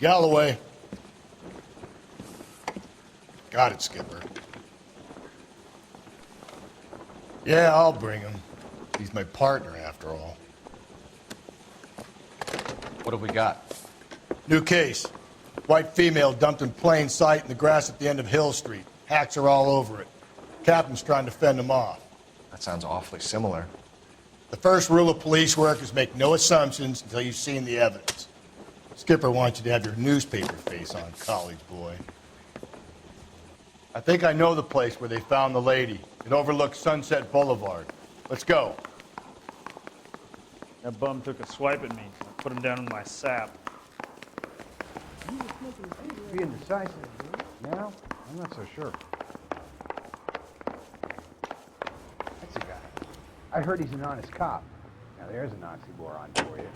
Galloway. Got it, Skipper. Yeah, I'll bring him. He's my partner, after all. What have we got? New case. White female dumped in plain sight in the grass at the end of Hill Street. Hacks are all over it. Captain's trying to fend them off. That sounds awfully similar. The first rule of police work is make no assumptions until you've seen the evidence. Skipper wants you to have your newspaper face on, college boy. I think I know the place where they found the lady. It overlooks Sunset Boulevard. Let's go. That bum took a swipe at me. I put him down in my sap. Being decisive. Now, I'm not so sure. That's a guy. I heard he's an honest cop. Now there's an oxymoron for you.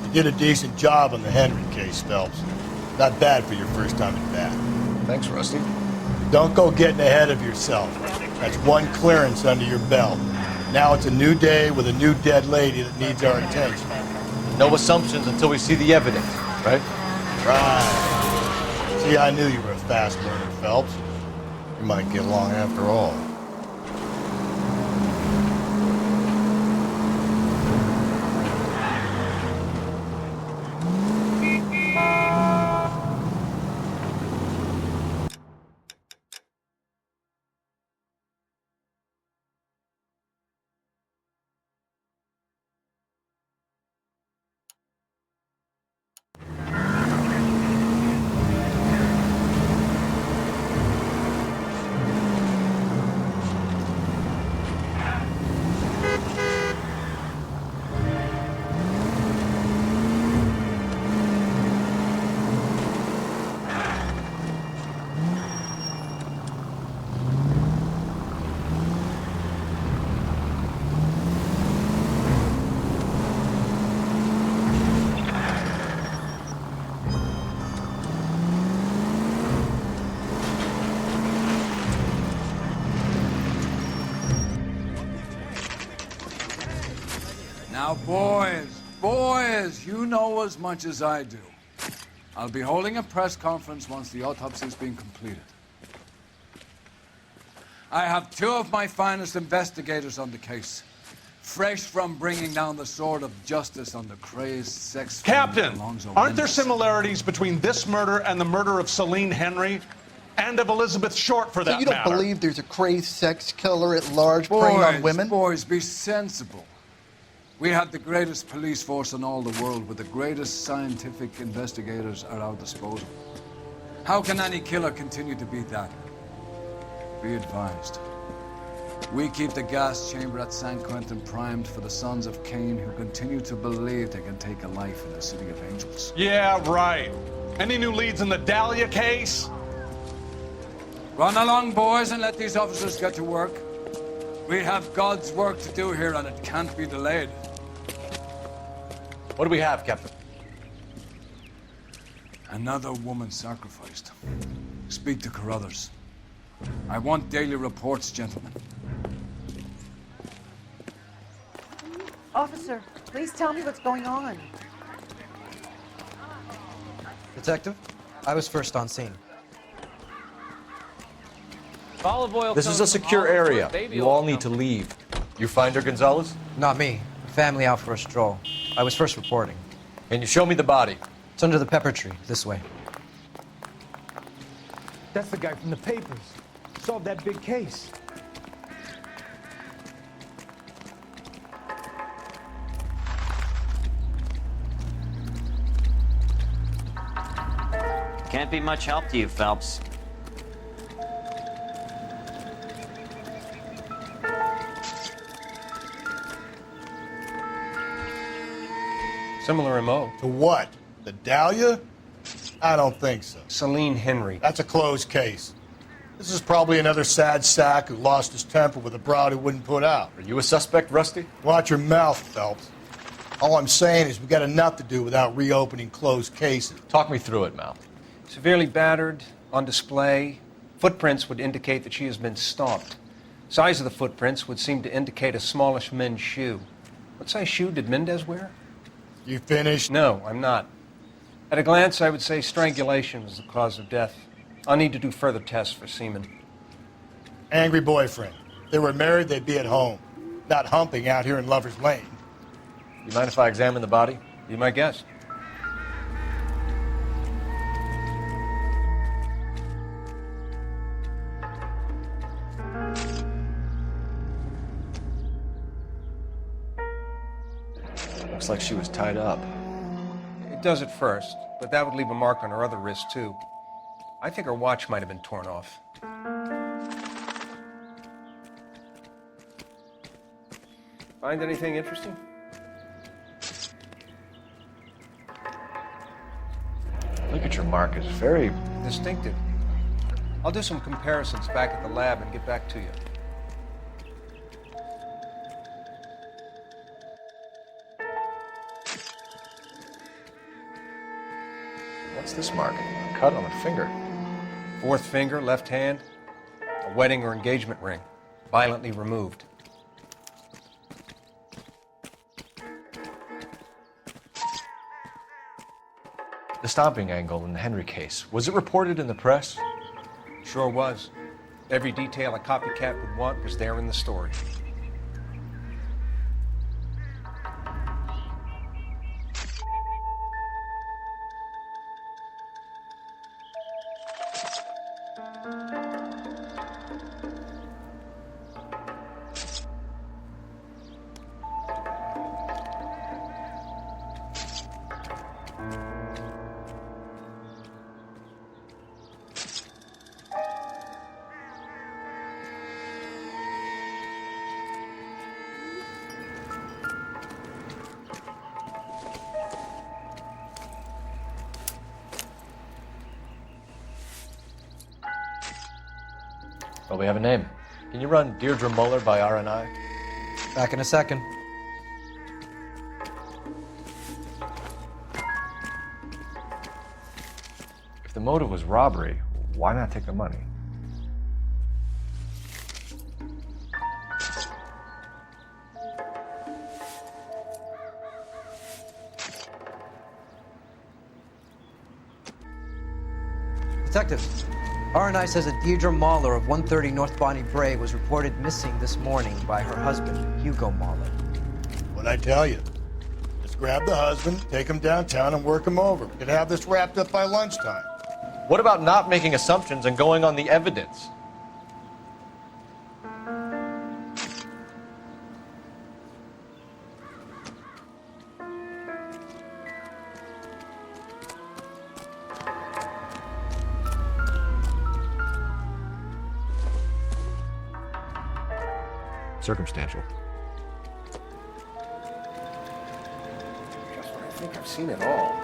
You did a decent job on the Henry case, Phelps. Not bad for your first time at bat. Thanks, Rusty. Don't go getting ahead of yourself. That's one clearance under your belt. Now it's a new day with a new dead lady that needs our attention. No assumptions until we see the evidence, right? Right. See, I knew you were a fast learner, Phelps. You might get along after all. Now, boys, you know as much as I do. I'll be holding a press conference once the autopsy's been completed. I have two of my finest investigators on the case, fresh from bringing down the sword of justice on the crazed sex... Captain, aren't there similarities between this murder and the murder of Celine Henry? And of Elizabeth Short, for that matter? So you don't believe there's a crazed sex killer at large preying on women? Boys, be sensible. We have the greatest police force in all the world with the greatest scientific investigators at our disposal. How can any killer continue to be that? Be advised. We keep the gas chamber at San Quentin primed for the sons of Cain who continue to believe they can take a life in the City of Angels. Yeah, right. Any new leads in the Dahlia case? Run along, boys, and let these officers get to work. We have God's work to do here, and it can't be delayed. What do we have, Captain? Another woman sacrificed. Speak to Carruthers. I want daily reports, gentlemen. Officer, please tell me what's going on. Detective, I was first on scene. Olive oil. This is a secure area. You all need to leave. You find her, Gonzalez? Not me. Family out for a stroll. I was first reporting. Can you show me the body? It's under the pepper tree, this way. That's the guy from the papers. Solved that big case. Can't be much help to you, Phelps. Similar MO. To what? The Dahlia? I don't think so. Celine Henry. That's a closed case. This is probably another sad sack who lost his temper with a broad who wouldn't put out. Are you a suspect, Rusty? Watch your mouth, Phelps. All I'm saying is we got enough to do without reopening closed cases. Talk me through it, Mal. Severely battered, on display. Footprints would indicate that she has been stalked. Size of the footprints would seem to indicate a smallish men's shoe. What size shoe did Mendez wear? You finished? No, I'm not. At a glance, I would say strangulation was the cause of death. I'll need to do further tests for semen. Angry boyfriend. If they were married, they'd be at home, not humping out here in Lover's Lane. You mind if I examine the body? Be my guest. Looks like she was tied up. It does at first, but that would leave a mark on her other wrist, too. I think her watch might have been torn off. Find anything interesting? Look at your mark. It's very Distinctive. I'll do some comparisons back at the lab and get back to you. What's this mark? A cut on the finger. Fourth finger, left hand. A wedding or engagement ring. Violently removed. The stomping angle in the Henry case. Was it reported in the press? Sure was. Every detail a copycat would want was there in the story. Well, we have a name. Can you run Deirdre Muller by RNI? Back in a second. If the motive was robbery, why not take the money? Detective, RNI says that Deirdre Mahler of 130 North Bonnie Brae was reported missing this morning by her husband, Hugo Mahler. What'd I tell you? Just grab the husband, take him downtown, and work him over. We could have this wrapped up by lunchtime. What about not making assumptions and going on the evidence? Circumstantial. Just when I think I've seen it all.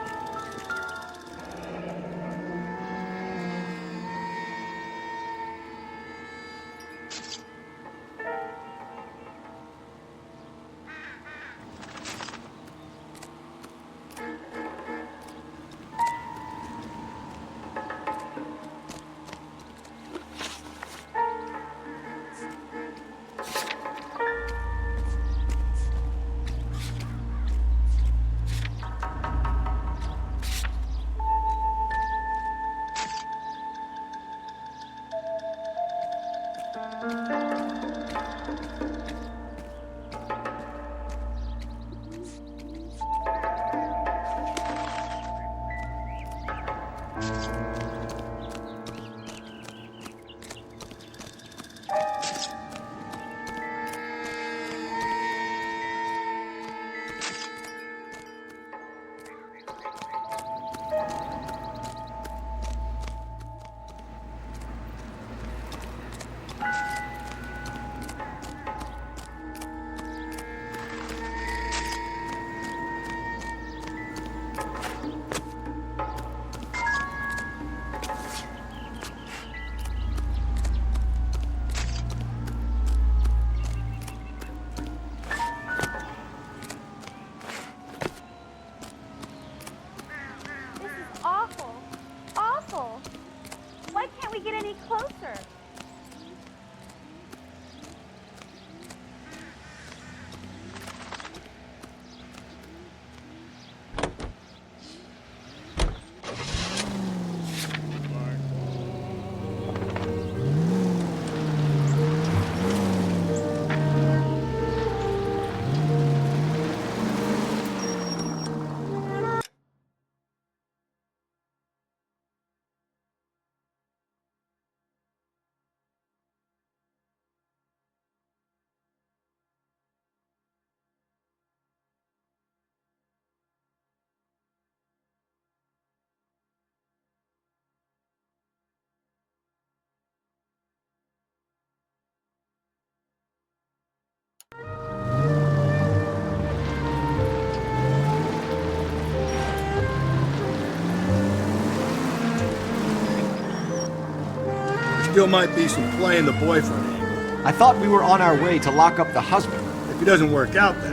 Still might be some playing the boyfriend angle. I thought we were on our way to lock up the husband. If it doesn't work out, that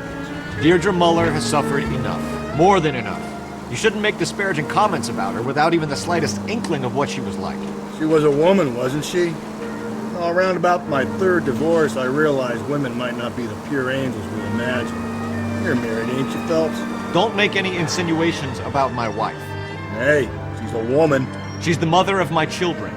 is. Deirdre Muller has suffered enough. More than enough. You shouldn't make disparaging comments about her without even the slightest inkling of what she was like. She was a woman, wasn't she? Well, around about my third divorce, I realized women might not be the pure angels we imagine. You're married, ain't you, Phelps? Don't make any insinuations about my wife. Hey, she's a woman. She's the mother of my children.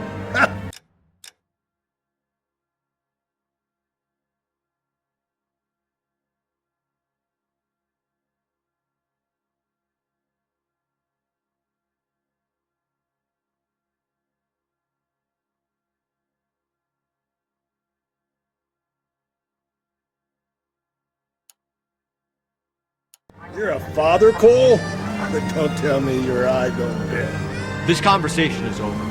You're a father, Cole? But don't tell me your eye don't bend. This conversation is over.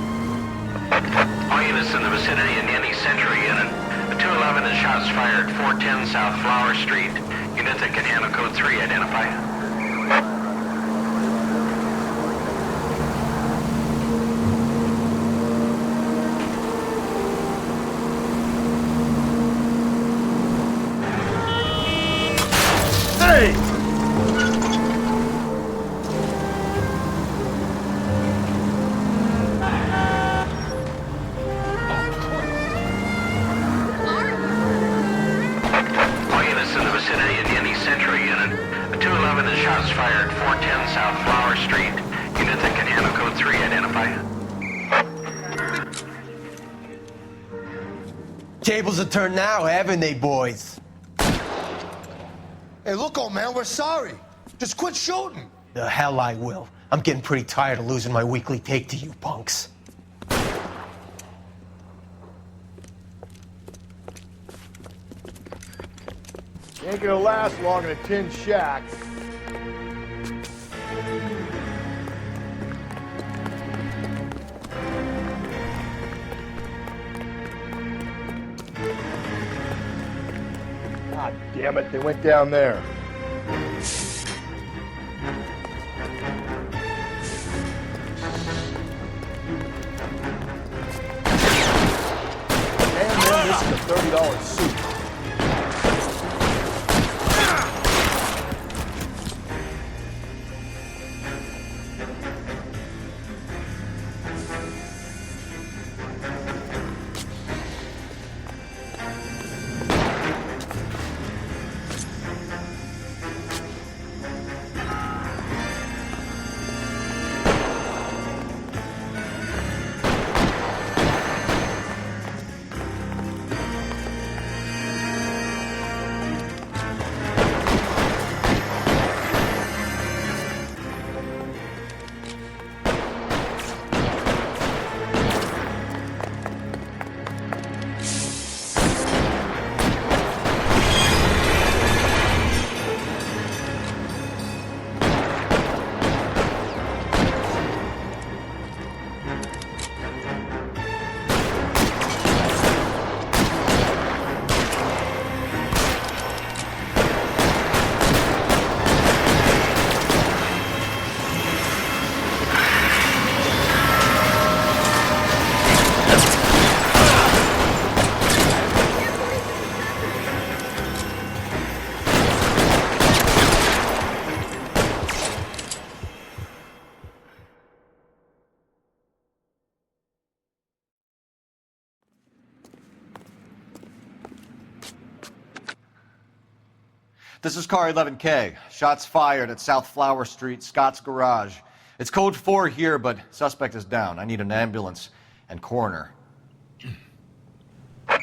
All units in the vicinity in any Century unit. The 211 is shots fired, 410 South Flower Street. Unit that can handle code 3, identify. Hey! All units in the vicinity in any Century unit. The 211 is shots fired, 410 South Flower Street. Unit that can handle code 3, identify. Tables are turned now, haven't they, boys? Hey, look, old man, we're sorry. Just quit shooting. The hell I will. I'm getting pretty tired of losing my weekly take to you punks. Ain't gonna last long in a tin shack. God damn it, they went down there. Damn, man, this is a $30 suit. This is car 11K. Shots fired at South Flower Street, Scott's Garage. It's code 4 here, but suspect is down. I need an ambulance and coroner. 11K,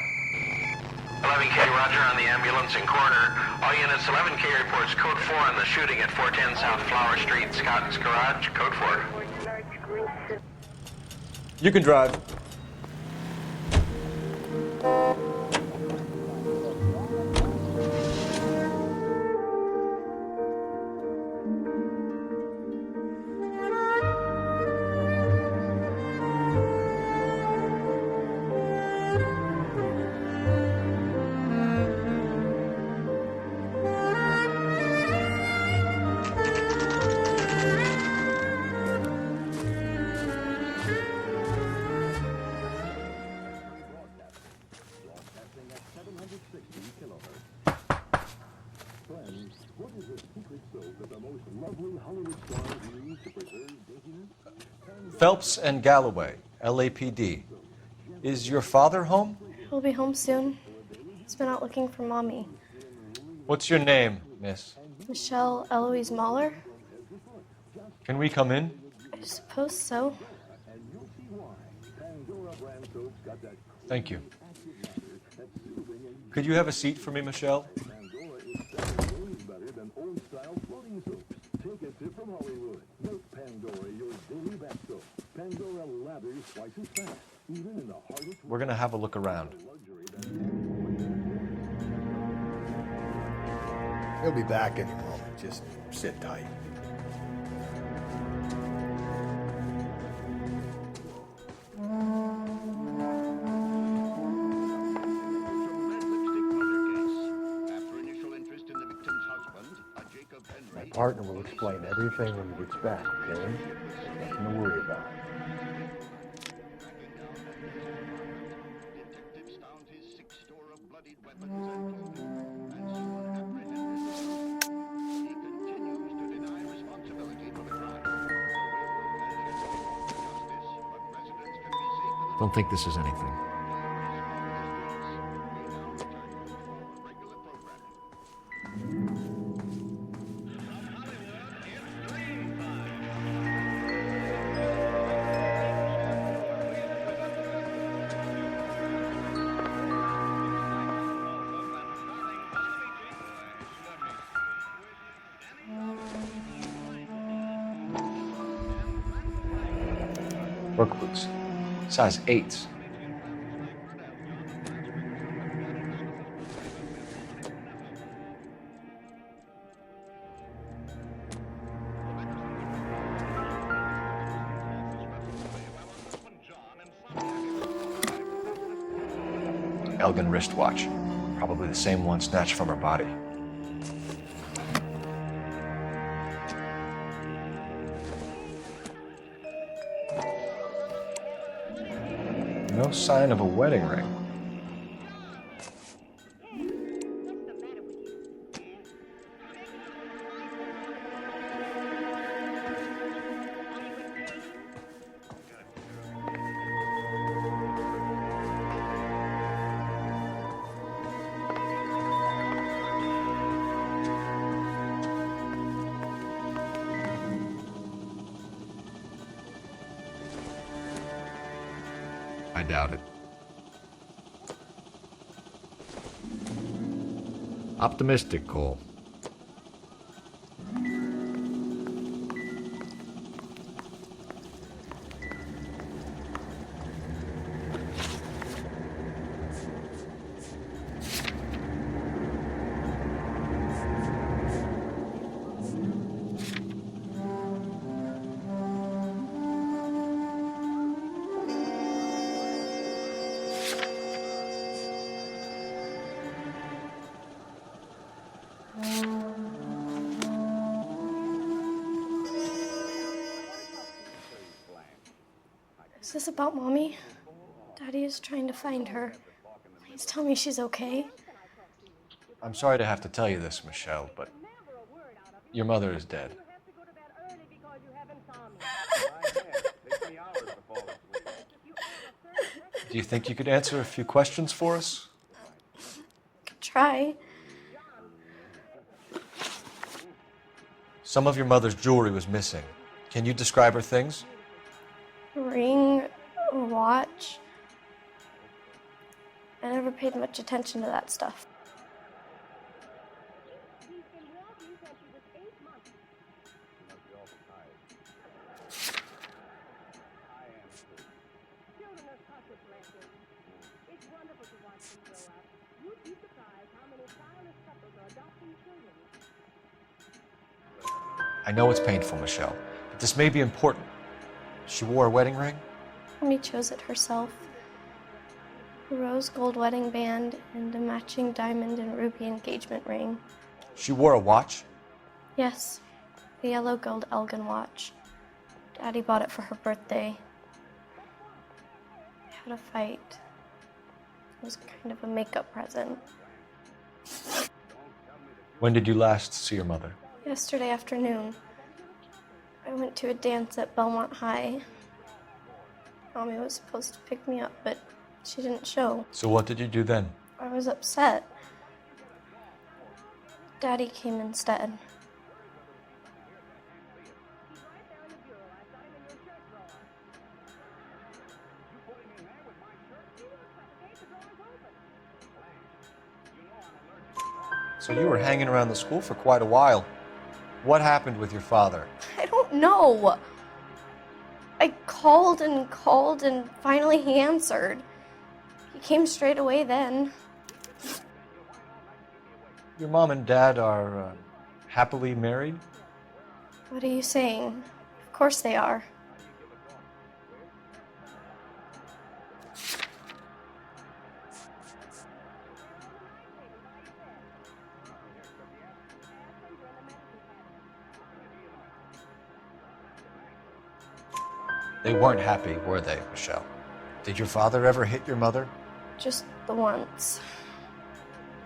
roger on the ambulance and coroner. All units, 11K reports code 4 on the shooting at 410 South Flower Street, Scott's Garage, code 4. You can drive. Phelps and Galloway, LAPD. Is your father home? He'll be home soon. He's been out looking for Mommy. What's your name, miss? Michelle Eloise Mahler? Can we come in? I suppose so. Thank you. Could you have a seat for me, Michelle? We're gonna have a look around. He'll be back any moment. Just sit tight. My partner will explain everything when he gets back, okay? Nothing to worry about. Don't think this is anything. Work boots. Size 8s. Elgin wristwatch. Probably the same one snatched from her body. No sign of a wedding ring. I doubt it. Optimistic, Cole. Is this about Mommy? Daddy is trying to find her. Please tell me she's okay. I'm sorry to have to tell you this, Michelle, but your mother is dead. Do you think you could answer a few questions for us? Could try. Some of your mother's jewelry was missing. Can you describe her things? A ring, a watch. I never paid much attention to that stuff. I know it's painful, Michelle, but this may be important. She wore a wedding ring? Mommy chose it herself. A rose gold wedding band and a matching diamond and ruby engagement ring. She wore a watch? Yes, the yellow gold Elgin watch. Daddy bought it for her birthday. We had a fight. It was kind of a makeup present. When did you last see your mother? Yesterday afternoon, I went to a dance at Belmont High. Mommy was supposed to pick me up, but she didn't show. So what did you do then? I was upset. Daddy came instead. So you were hanging around the school for quite a while. What happened with your father? I don't know. I called and finally he answered. He came straight away then. Your mom and dad are happily married? What are you saying? Of course they are. They weren't happy, were they, Michelle? Did your father ever hit your mother? Just the once.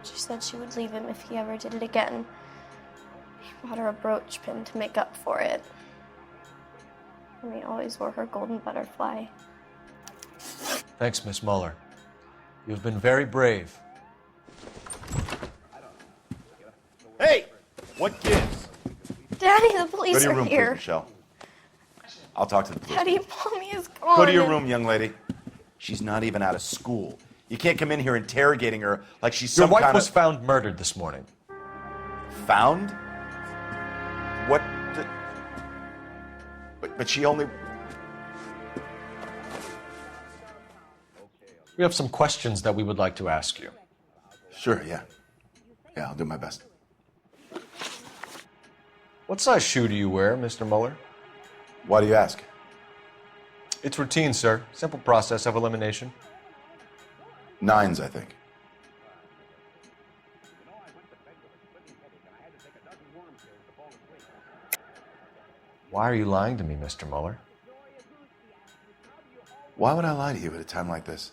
She said she would leave him if he ever did it again. He bought her a brooch pin to make up for it. And he always wore her golden butterfly. Thanks, Miss Muller. You've been very brave. Hey! What gives? Daddy, the police Go to your are room, here. please, Michelle. I'll talk to the police. Daddy, Mommy is gone. Go to your room, young lady. She's not even out of school. You can't come in here interrogating her like she's Your some wife kind was of... found murdered this morning. Found? What the... But she only... We have some questions that we would like to ask you. Sure, yeah. Yeah, I'll do my best. What size shoe do you wear, Mr. Muller? Why do you ask? It's routine, sir. Simple process of elimination. 9s, I think. Why are you lying to me, Mr. Muller? Why would I lie to you at a time like this?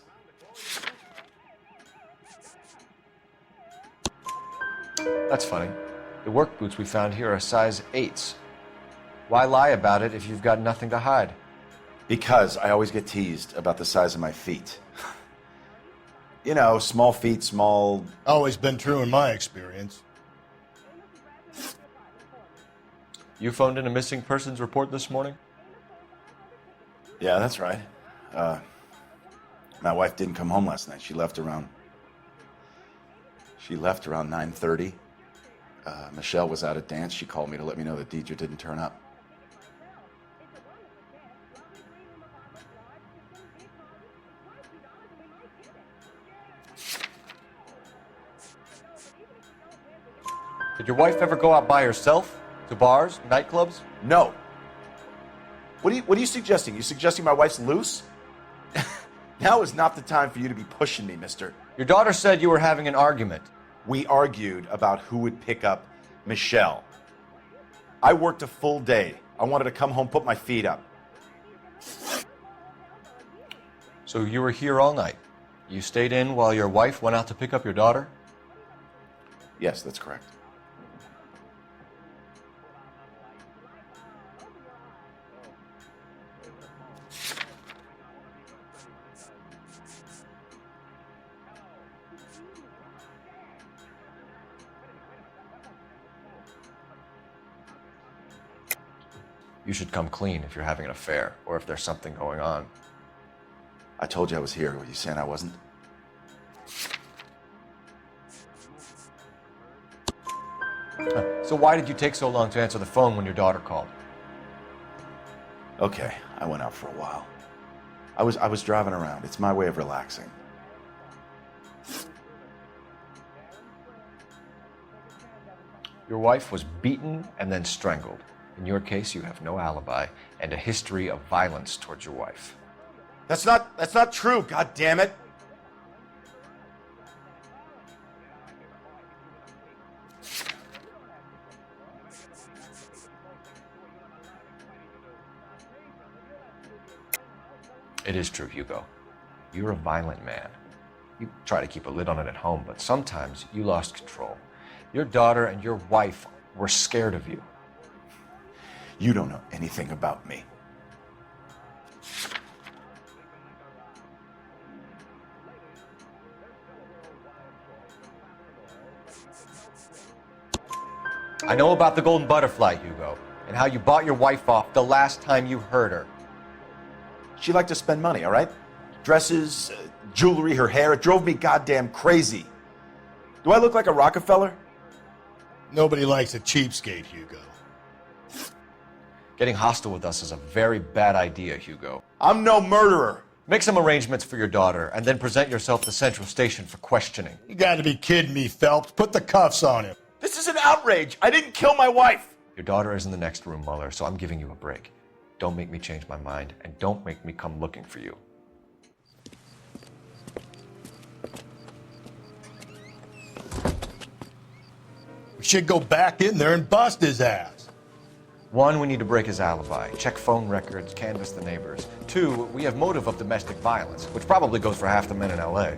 That's funny. The work boots we found here are size 8s. Why lie about it if you've got nothing to hide? Because I always get teased about the size of my feet. You know, small feet, small... Always been true in my experience. You phoned in a missing persons report this morning? Yeah, that's right. My wife didn't come home last night. She left around 9:30. Michelle was out at dance. She called me to let me know that Deidre didn't turn up. Did your wife ever go out by herself? To bars, nightclubs? No. What are you suggesting? You suggesting my wife's loose? Now is not the time for you to be pushing me, mister. Your daughter said you were having an argument. We argued about who would pick up Michelle. I worked a full day. I wanted to come home, put my feet up. So you were here all night? You stayed in while your wife went out to pick up your daughter? Yes, that's correct. You should come clean if you're having an affair or if there's something going on. I told you I was here. Were you saying I wasn't? So why did you take so long to answer the phone when your daughter called? Okay, I went out for a while. I was driving around. It's my way of relaxing. Your wife was beaten and then strangled. In your case, you have no alibi and a history of violence towards your wife. That's not true, God damn it. It is true, Hugo. You're a violent man. You try to keep a lid on it at home, but sometimes you lost control. Your daughter and your wife We're scared of you. You don't know anything about me. I know about the golden butterfly, Hugo, and how you bought your wife off the last time you heard her. She liked to spend money, all right? Dresses, jewelry, her hair. It drove me goddamn crazy. Do I look like a Rockefeller? Nobody likes a cheapskate, Hugo. Getting hostile with us is a very bad idea, Hugo. I'm no murderer. Make some arrangements for your daughter, and then present yourself to Central Station for questioning. You gotta be kidding me, Phelps. Put the cuffs on him. This is an outrage. I didn't kill my wife. Your daughter is in the next room, Mueller, so I'm giving you a break. Don't make me change my mind, and don't make me come looking for you. We should go back in there and bust his ass. 1, we need to break his alibi, check phone records, canvass the neighbors. 2, we have motive of domestic violence, which probably goes for half the men in LA.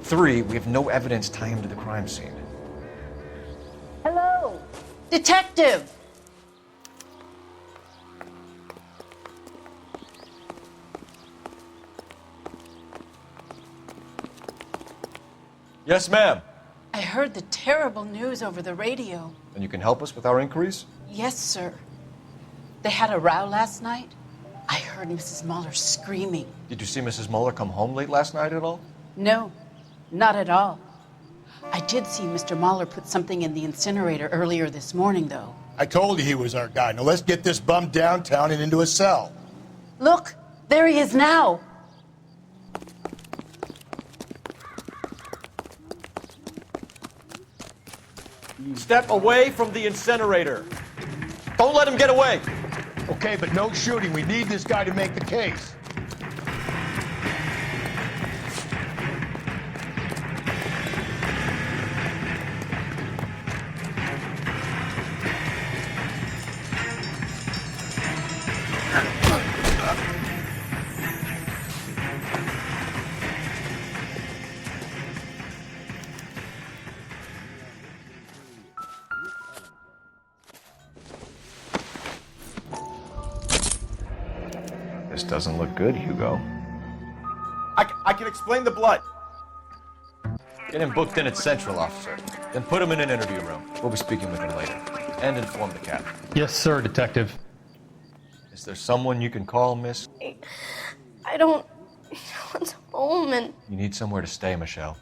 3, we have no evidence tying him to the crime scene. Hello, detective. Yes, ma'am. I heard the terrible news over the radio. And you can help us with our inquiries? Yes, sir. They had a row last night. I heard Mrs. Mueller screaming. Did you see Mrs. Mueller come home late last night at all? No, not at all. I did see Mr. Mueller put something in the incinerator earlier this morning, though. I told you he was our guy. Now let's get this bum downtown and into a cell. Look, there he is now. Step away from the incinerator. Don't let him get away. Okay, but no shooting. We need this guy to make the case. This doesn't look good, Hugo. I can explain the blood. Get him booked in at Central, officer. Then put him in an interview room. We'll be speaking with him later. And inform the captain. Yes, sir, detective. Is there someone you can call, miss? I don't want home, and You need somewhere to stay, Michelle.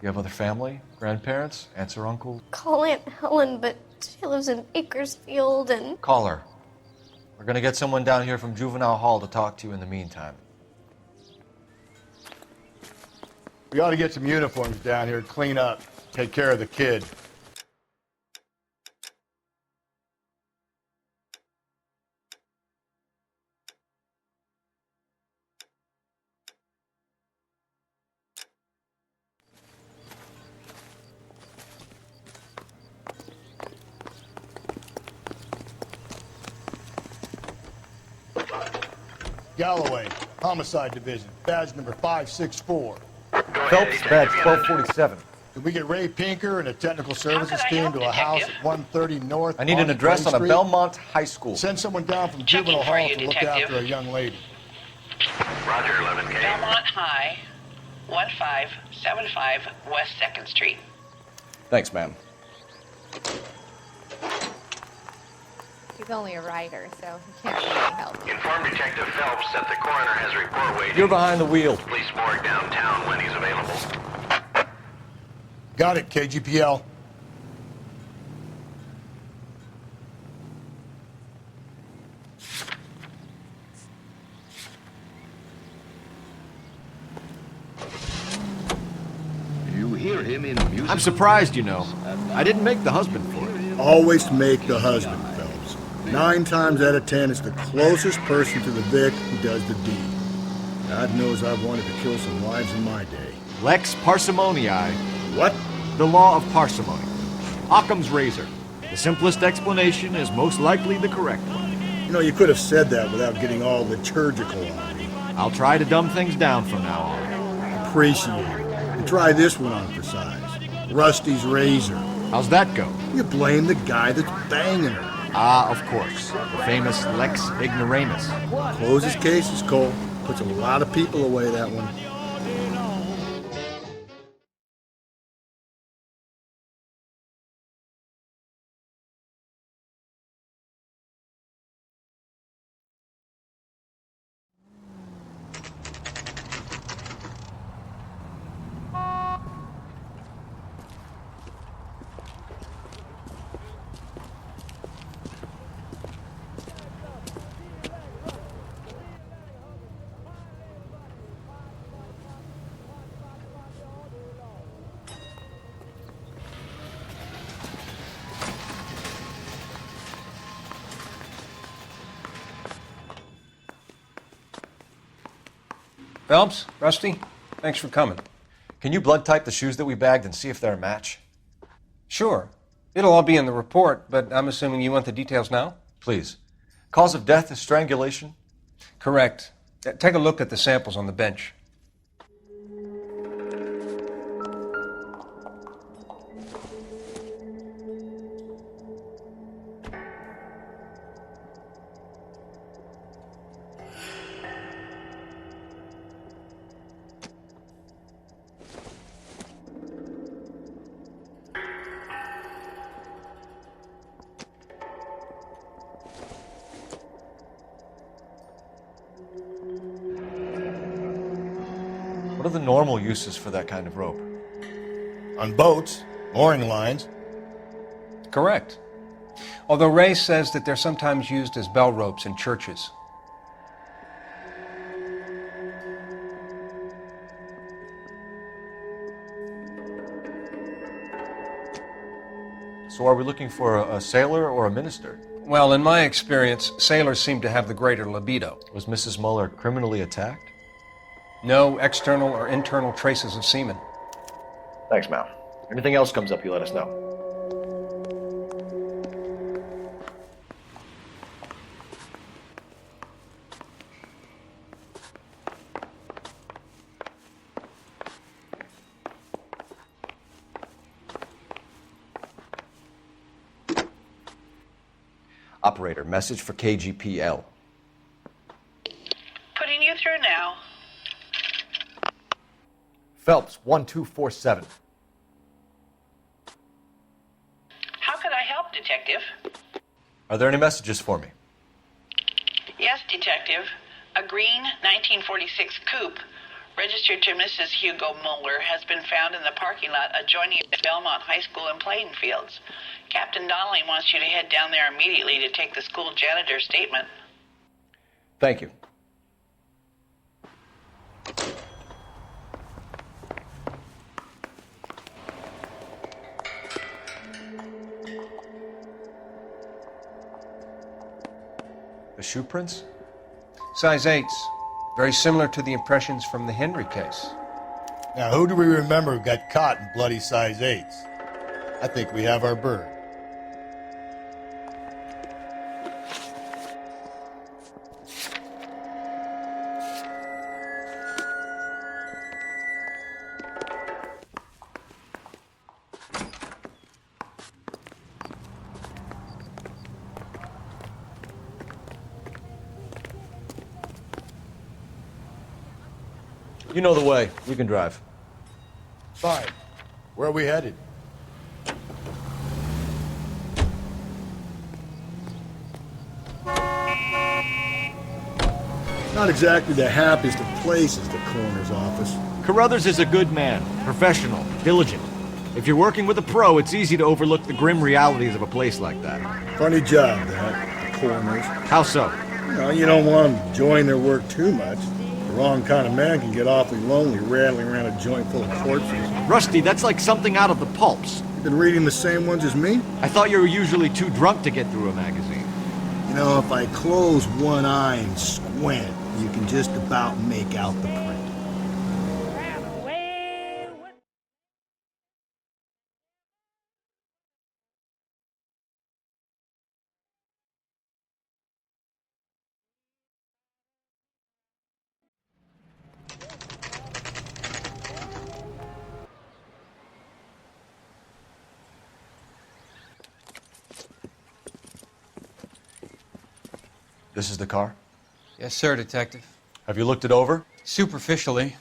You have other family? Grandparents? Aunts or uncles? call Aunt Helen, but she lives in Bakersfield, and Call her. We're gonna get someone down here from Juvenile Hall to talk to you in the meantime. We ought to get some uniforms down here, clean up, take care of the kid. Galloway, Homicide Division, badge number 564. Phelps, badge 1247. Did we get Ray Pinker and a technical services team to a house at 130 North? I need an address on a Belmont High School. Send someone down from Juvenile Hall to look after a young lady. Roger, 11K. Belmont High, 1575 West 2nd Street. Thanks, ma'am. He's only a writer, so he can't really help. Inform Detective Phelps that the coroner has a report waiting. You're behind the wheel. Police morgue downtown when he's available. Got it, KGPL. You hear him in music. I'm surprised, you know. I didn't make the husband for it. Always make the husband, Phelps. 9 times out of 10, it's the closest person to the Vic who does the deed. God knows I've wanted to kill some wives in my day. Lex parsimoniae. What? The law of parsimony. Occam's razor. The simplest explanation is most likely the correct one. You know, you could have said that without getting all liturgical on me. I'll try to dumb things down from now on. Appreciate it. And try this one on for size. Rusty's razor. How's that go? You blame the guy that's banging her. Ah, of course. The famous Lex Ignoramus. Closes cases, Cole. Puts a lot of people away, that one. Phelps, Rusty, thanks for coming. Can you blood type the shoes that we bagged and see if they're a match? Sure. It'll all be in the report, but I'm assuming you want the details now? Please. Cause of death is strangulation? Correct. Take a look at the samples on the bench. What are the normal uses for that kind of rope? On boats, mooring lines. Correct. Although Ray says that they're sometimes used as bell ropes in churches. So are we looking for a sailor or a minister? Well, in my experience, sailors seem to have the greater libido. Was Mrs. Muller criminally attacked? No external or internal traces of semen. Thanks, Mal. Anything else comes up, you let us know. Operator, message for KGPL. Putting you through now. Phelps, 1247. How could I help, Detective? Are there any messages for me? Yes, Detective. A green 1946 coupe, registered to Mrs. Hugo Muller, has been found in the parking lot adjoining the Belmont High School and playing fields. Captain Donnelly wants you to head down there immediately to take the school janitor's statement. Thank you. The shoe prints? Size 8s. Very similar to the impressions from the Henry case. Now, who do we remember who got caught in bloody size 8s? I think we have our bird. You know the way. We can drive. Fine. Where are we headed? Not exactly the happiest of places, the coroner's office. Carruthers is a good man, professional, diligent. If you're working with a pro, it's easy to overlook the grim realities of a place like that. Funny job, that, the coroner's. How so? You don't want them enjoying their work too much. The wrong kind of man can get awfully lonely rattling around a joint full of corpses. Rusty, that's like something out of the pulps. You been reading the same ones as me? I thought you were usually too drunk to get through a magazine. You know, if I close one eye and squint, you can just about make out the print. This is the car? Yes, sir, Detective. Have you looked it over? Superficially.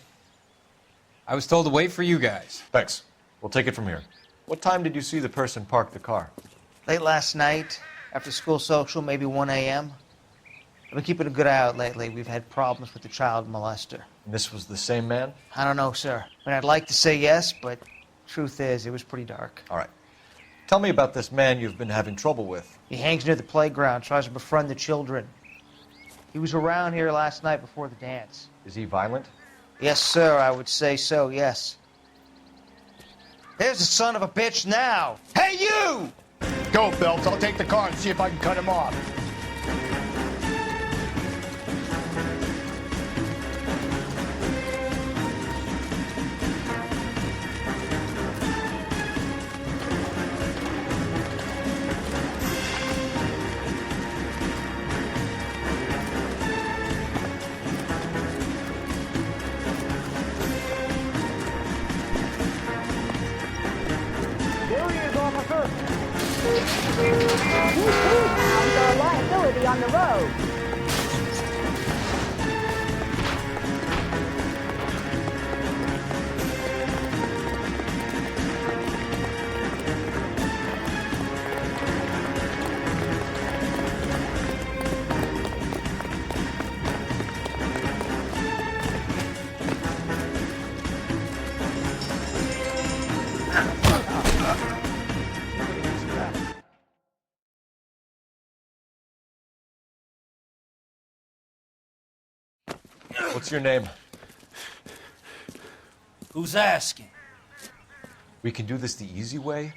I was told to wait for you guys. Thanks. We'll take it from here. What time did you see the person park the car? Late last night, after school social, maybe 1 a.m. I've been keeping a good eye out lately. We've had problems with the child molester. And this was the same man? I don't know, sir. I mean, I'd like to say yes, but truth is, it was pretty dark. All right. Tell me about this man you've been having trouble with. He hangs near the playground, tries to befriend the children. He was around here last night before the dance. Is he violent? Yes, sir, I would say so, yes. There's the son of a bitch now! Hey, you! Go, Phelps. I'll take the car and see if I can cut him off. There he is, officer. These police are a liability on the road. What's your name? Who's asking? We can do this the easy way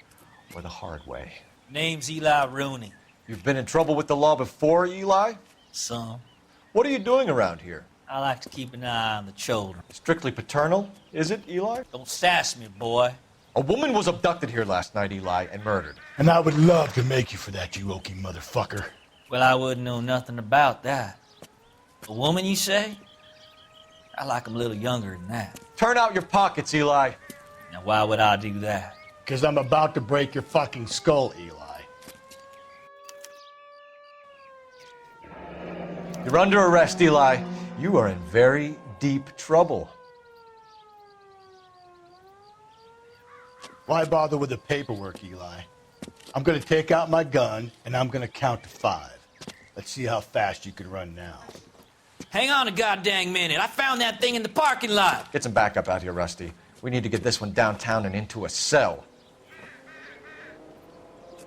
or the hard way. Name's Eli Rooney. You've been in trouble with the law before, Eli? Some. What are you doing around here? I like to keep an eye on the children. Strictly paternal, is it, Eli? Don't sass me, boy. A woman was abducted here last night, Eli, and murdered. And I would love to make you for that, you oaky motherfucker. Well, I wouldn't know nothing about that. A woman, you say? I like 'em a little younger than that. Turn out your pockets, Eli. Now, why would I do that? Because I'm about to break your fucking skull, Eli. You're under arrest, Eli. You are in very deep trouble. Why bother with the paperwork, Eli? I'm going to take out my gun, and I'm going to count to 5. Let's see how fast you can run now. Hang on a goddamn minute. I found that thing in the parking lot. Get some backup out here, Rusty. We need to get this one downtown and into a cell.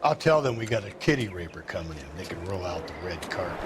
I'll tell them we got a kitty raper coming in. They can roll out the red carpet.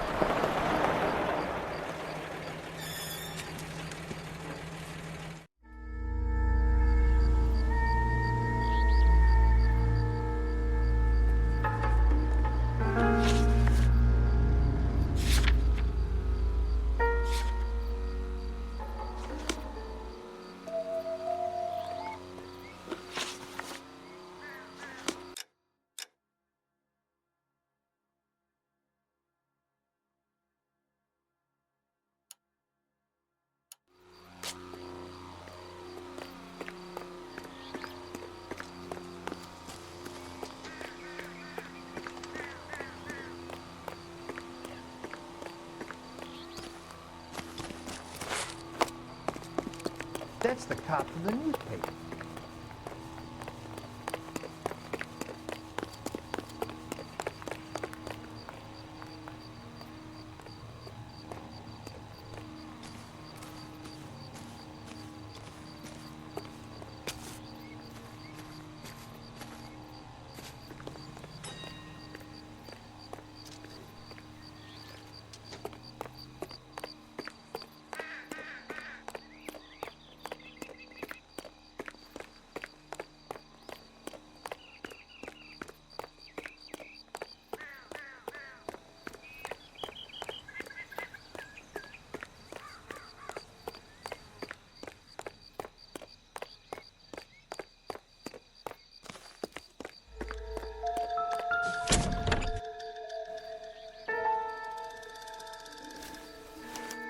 That's the cop from the newspaper.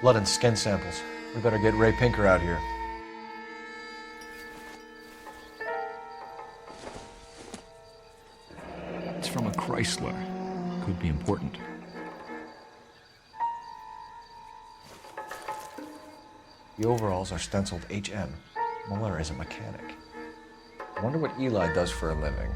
Blood and skin samples. We better get Ray Pinker out here. It's from a Chrysler. Could be important. The overalls are stenciled HM. Muller is a mechanic. I wonder what Eli does for a living.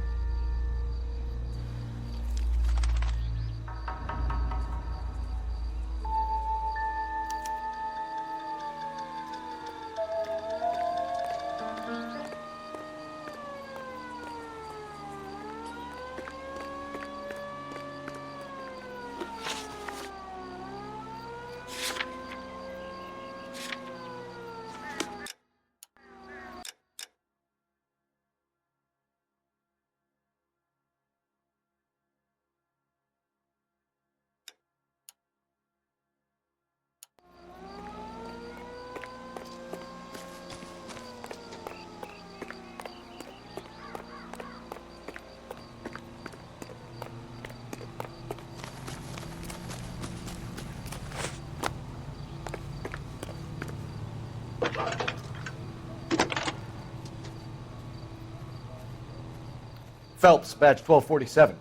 Phelps, badge 1247.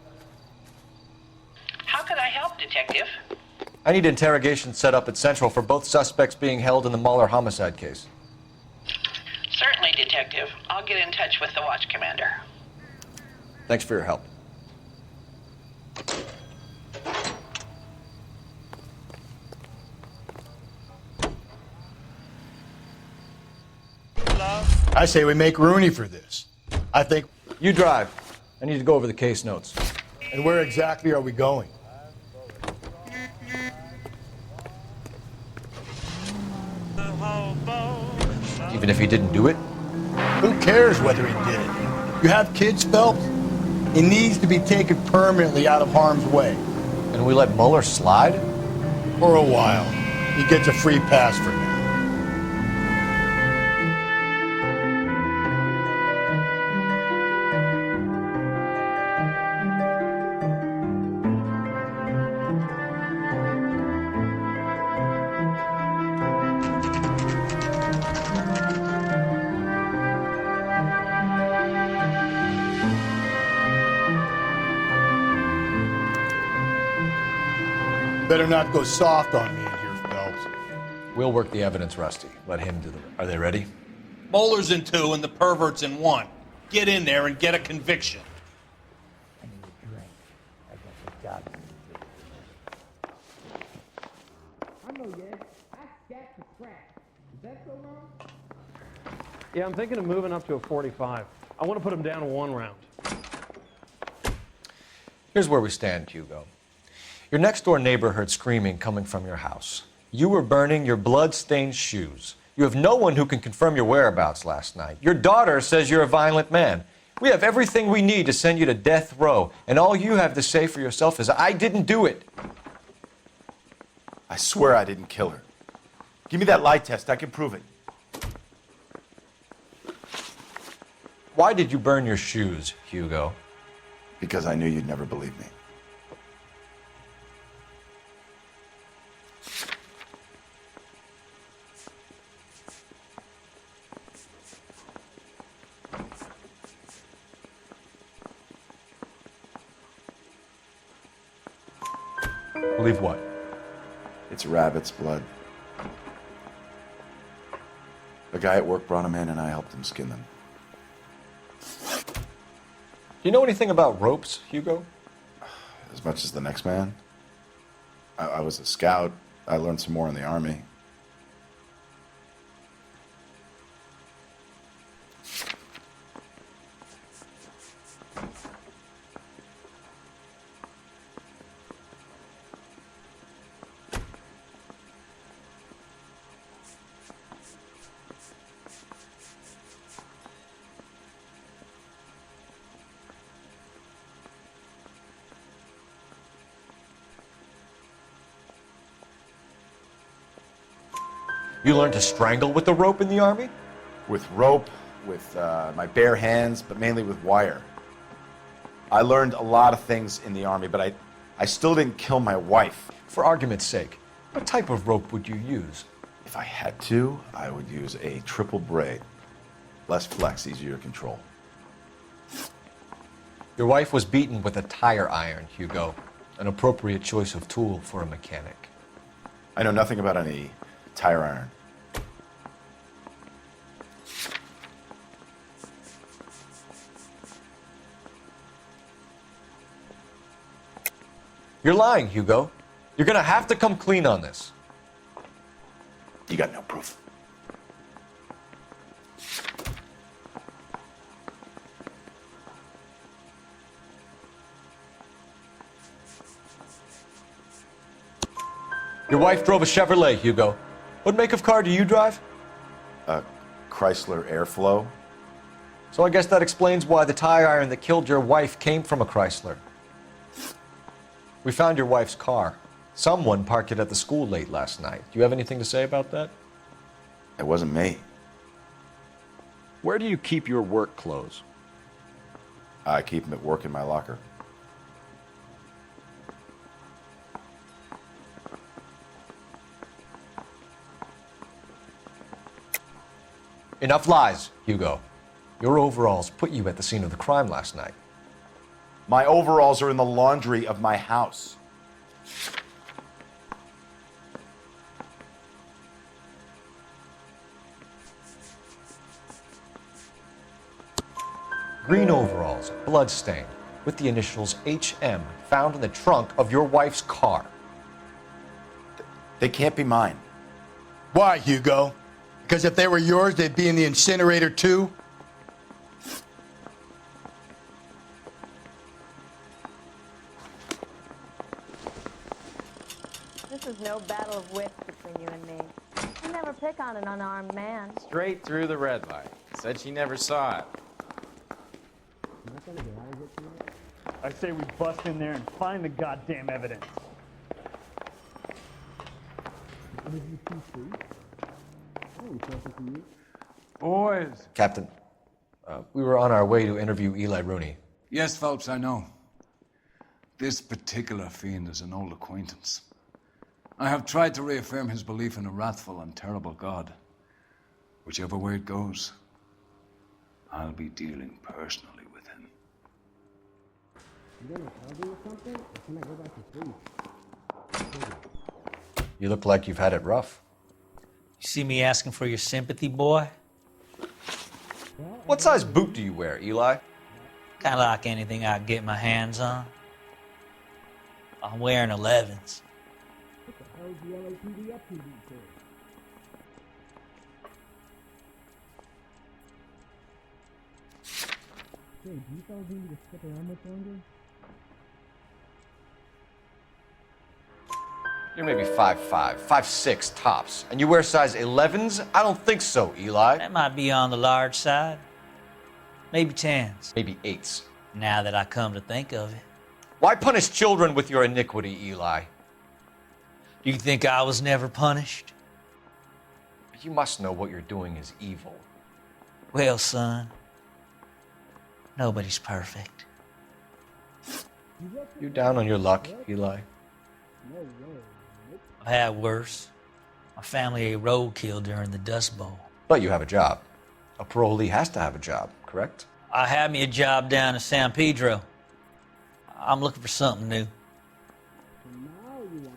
How could I help, Detective? I need interrogation set up at Central for both suspects being held in the Muller homicide case. Certainly, Detective. I'll get in touch with the watch commander. Thanks for your help. I say we make Rooney for this. I think... You drive. I need to go over the case notes. And where exactly are we going? Even if he didn't do it? Who cares whether he did it? You have kids, Phelps? He needs to be taken permanently out of harm's way. And we let Muller slide? For a while. He gets a free pass for now. Better not go soft on me in here, Phelps. We'll work the evidence, Rusty. Let him do the... Are they ready? Muller's in 2 and the pervert's in 1. Get in there and get a conviction. I need a drink. I got the job. I know, yeah. I scat to scratch. Is that so wrong? Yeah, I'm thinking of moving up to a 45. I want to put him down to 1 round. Here's where we stand, Hugo. Your next-door neighbor heard screaming coming from your house. You were burning your blood-stained shoes. You have no one who can confirm your whereabouts last night. Your daughter says you're a violent man. We have everything we need to send you to death row, and all you have to say for yourself is, I didn't do it. I swear I didn't kill her. Give me that lie test. I can prove it. Why did you burn your shoes, Hugo? Because I knew you'd never believe me. Believe what? It's rabbit's blood. A guy at work brought him in and I helped him skin them. Do you know anything about ropes, Hugo? As much as the next man. I was a scout. I learned some more in the Army. You learned to strangle with the rope in the Army? With rope, with my bare hands, but mainly with wire. I learned a lot of things in the Army, but I still didn't kill my wife. For argument's sake, what type of rope would you use? If I had to, I would use a triple braid. Less flex, easier to control. Your wife was beaten with a tire iron, Hugo. An appropriate choice of tool for a mechanic. I know nothing about any tire iron. You're lying, Hugo. You're gonna have to come clean on this. You got no proof. Your wife drove a Chevrolet, Hugo. What make of car do you drive? A Chrysler Airflow. So I guess that explains why the tire iron that killed your wife came from a Chrysler. We found your wife's car. Someone parked it at the school late last night. Do you have anything to say about that? It wasn't me. Where do you keep your work clothes? I keep them at work in my locker. Enough lies, Hugo. Your overalls put you at the scene of the crime last night. My overalls are in the laundry of my house. Green overalls, bloodstained, with the initials HM found in the trunk of your wife's car. They can't be mine. Why, Hugo? Because if they were yours, they'd be in the incinerator too? This is no battle of wits between you and me. I never pick on an unarmed man. Straight through the red light. Said she never saw it. I say we bust in there and find the goddamn evidence. Boys. Captain, we were on our way to interview Eli Rooney. Yes, Phelps, I know. This particular fiend is an old acquaintance. I have tried to reaffirm his belief in a wrathful and terrible God. Whichever way it goes, I'll be dealing personally with him. You gonna tell me something, or can I go back to sleep? You look like you've had it rough. You see me asking for your sympathy, boy? What size boot do you wear, Eli? Kind of like anything I can get my hands on. I'm wearing 11s. What the hell is the LAPD up to these days? Hey, do you fellas need me to stick around much longer? You're maybe 5'5", 5'6" tops, and you wear size 11s? I don't think so, Eli. That might be on the large side. Maybe 10s. Maybe 8s. Now that I come to think of it. Why punish children with your iniquity, Eli? Do you think I was never punished? You must know what you're doing is evil. Well, son, nobody's perfect. You down on your luck, Eli? I've had worse. My family ate roadkill during the Dust Bowl. But you have a job. A parolee has to have a job, correct? I had me a job down in San Pedro. I'm looking for something new. Now you want me to lie.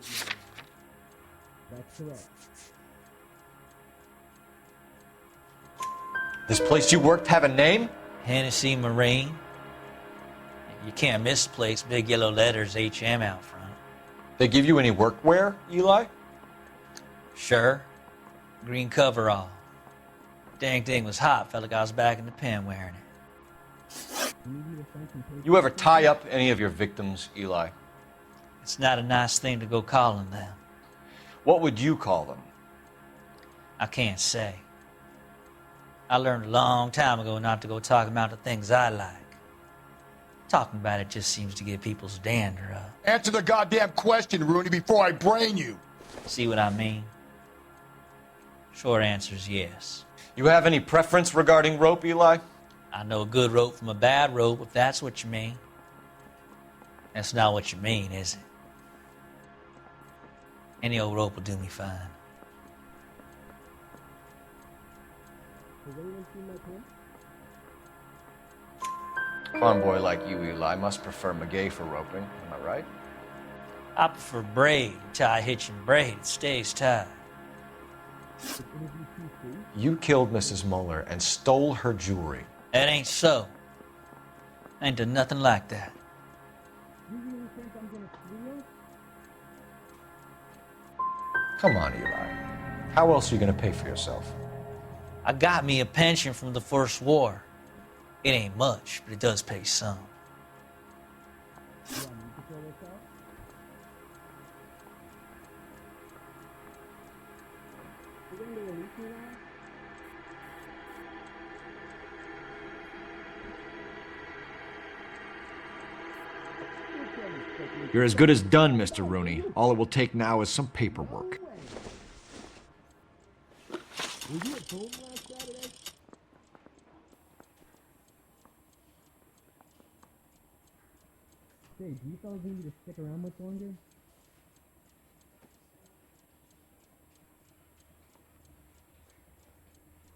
That's correct. This place you worked have a name? Hennessy Marine. You can't miss the place. Big yellow letters, HM out front. They give you any workwear, Eli? Sure. Green coverall. Dang thing was hot. Felt like I was back in the pen wearing it. You ever tie up any of your victims, Eli? It's not a nice thing to go calling them. What would you call them? I can't say. I learned a long time ago not to go talking about the things I like. Talking about it just seems to get people's dander up. Answer the goddamn question, Rooney, before I brain you. See what I mean? Short answer is yes. You have any preference regarding rope, Eli? I know a good rope from a bad rope, if that's what you mean. That's not what you mean, is it? Any old rope will do me fine. Has anyone seen my pen? Farm boy like you, Eli, must prefer Magay for roping. Am I right? I prefer braid. Tie, hitch, and braid. It stays tied. You killed Mrs. Muller and stole her jewelry. That ain't so. I ain't done nothing like that. You really think I'm gonna steal? Come on, Eli. How else are you going to pay for yourself? I got me a pension from the First War. It ain't much, but it does pay some. You're as good as done, Mr. Rooney. All it will take now is some paperwork. Were you at home last Saturday? Say, do you fellas need me to stick around much longer?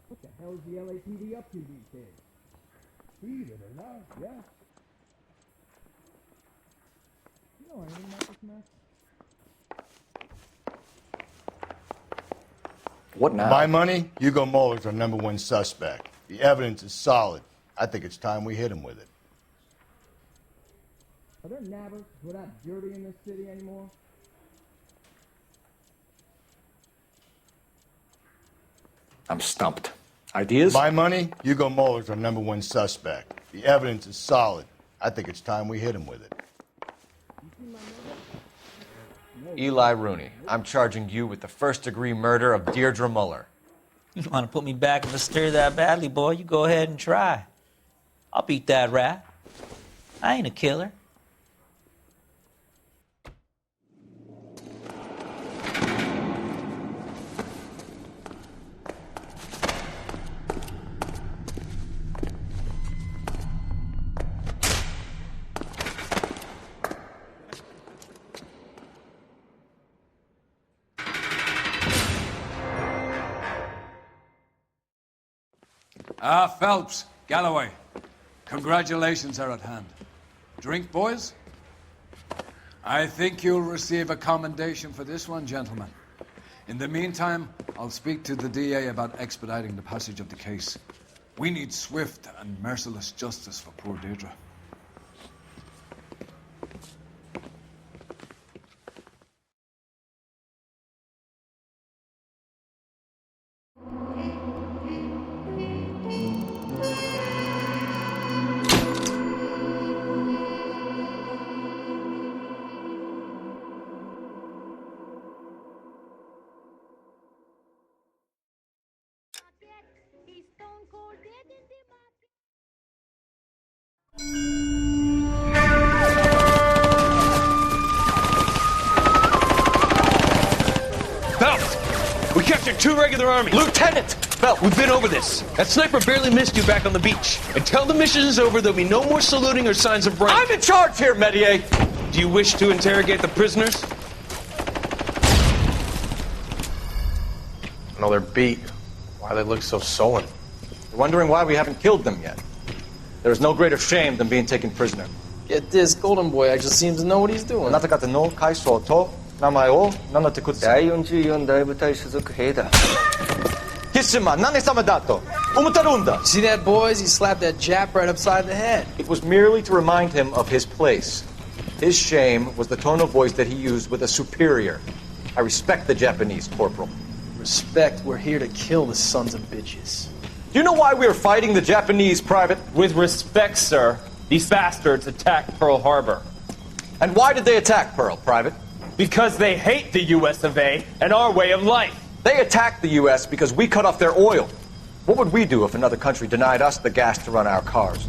What the hell is the LAPD up to these days? Believe it or not, yeah. You know anything about this mess? What now? My money, Hugo Muller's our #1 suspect. The evidence is solid. I think it's time we hit him with it. Are there nabbers without dirty in this city anymore? I'm stumped. Ideas? My money, Hugo Muller's our #1 suspect. The evidence is solid. I think it's time we hit him with it. Eli Rooney, I'm charging you with the first-degree murder of Deirdre Muller. You want to put me back in the stir that badly, boy? You go ahead and try. I'll beat that rat. I ain't a killer. Phelps, Galloway, congratulations are at hand. Drink, boys? I think you'll receive a commendation for this one, gentlemen. In the meantime, I'll speak to the DA about expediting the passage of the case. We need swift and merciless justice for poor Deirdre. Phelps! We captured 2 regular armies. Lieutenant! Phelps, we've been over this. That sniper barely missed you back on the beach. Until the mission is over, there'll be no more saluting or signs of rank. I'm in charge here, Medier! Do you wish to interrogate the prisoners? No, they're beat. Why they look so sullen? You're wondering why we haven't killed them yet. There is no greater shame than being taken prisoner. Get this, Golden Boy actually seems to know what he's doing. あなた方の階層と名前を名乗ってください。第44大部隊所属兵だ。キスマ何様だと思ってるんだ。 See that, boys? He slapped that Jap right upside the head. It was merely to remind him of his place. His shame was the tone of voice that he used with a superior. I respect the Japanese, Corporal. Respect, we're here to kill the sons of bitches. Do you know why we are fighting the Japanese, Private? With respect, sir, these bastards attacked Pearl Harbor. And why did they attack Pearl, Private? Because they hate the US of A and our way of life. They attacked the U.S. because we cut off their oil. What would we do if another country denied us the gas to run our cars?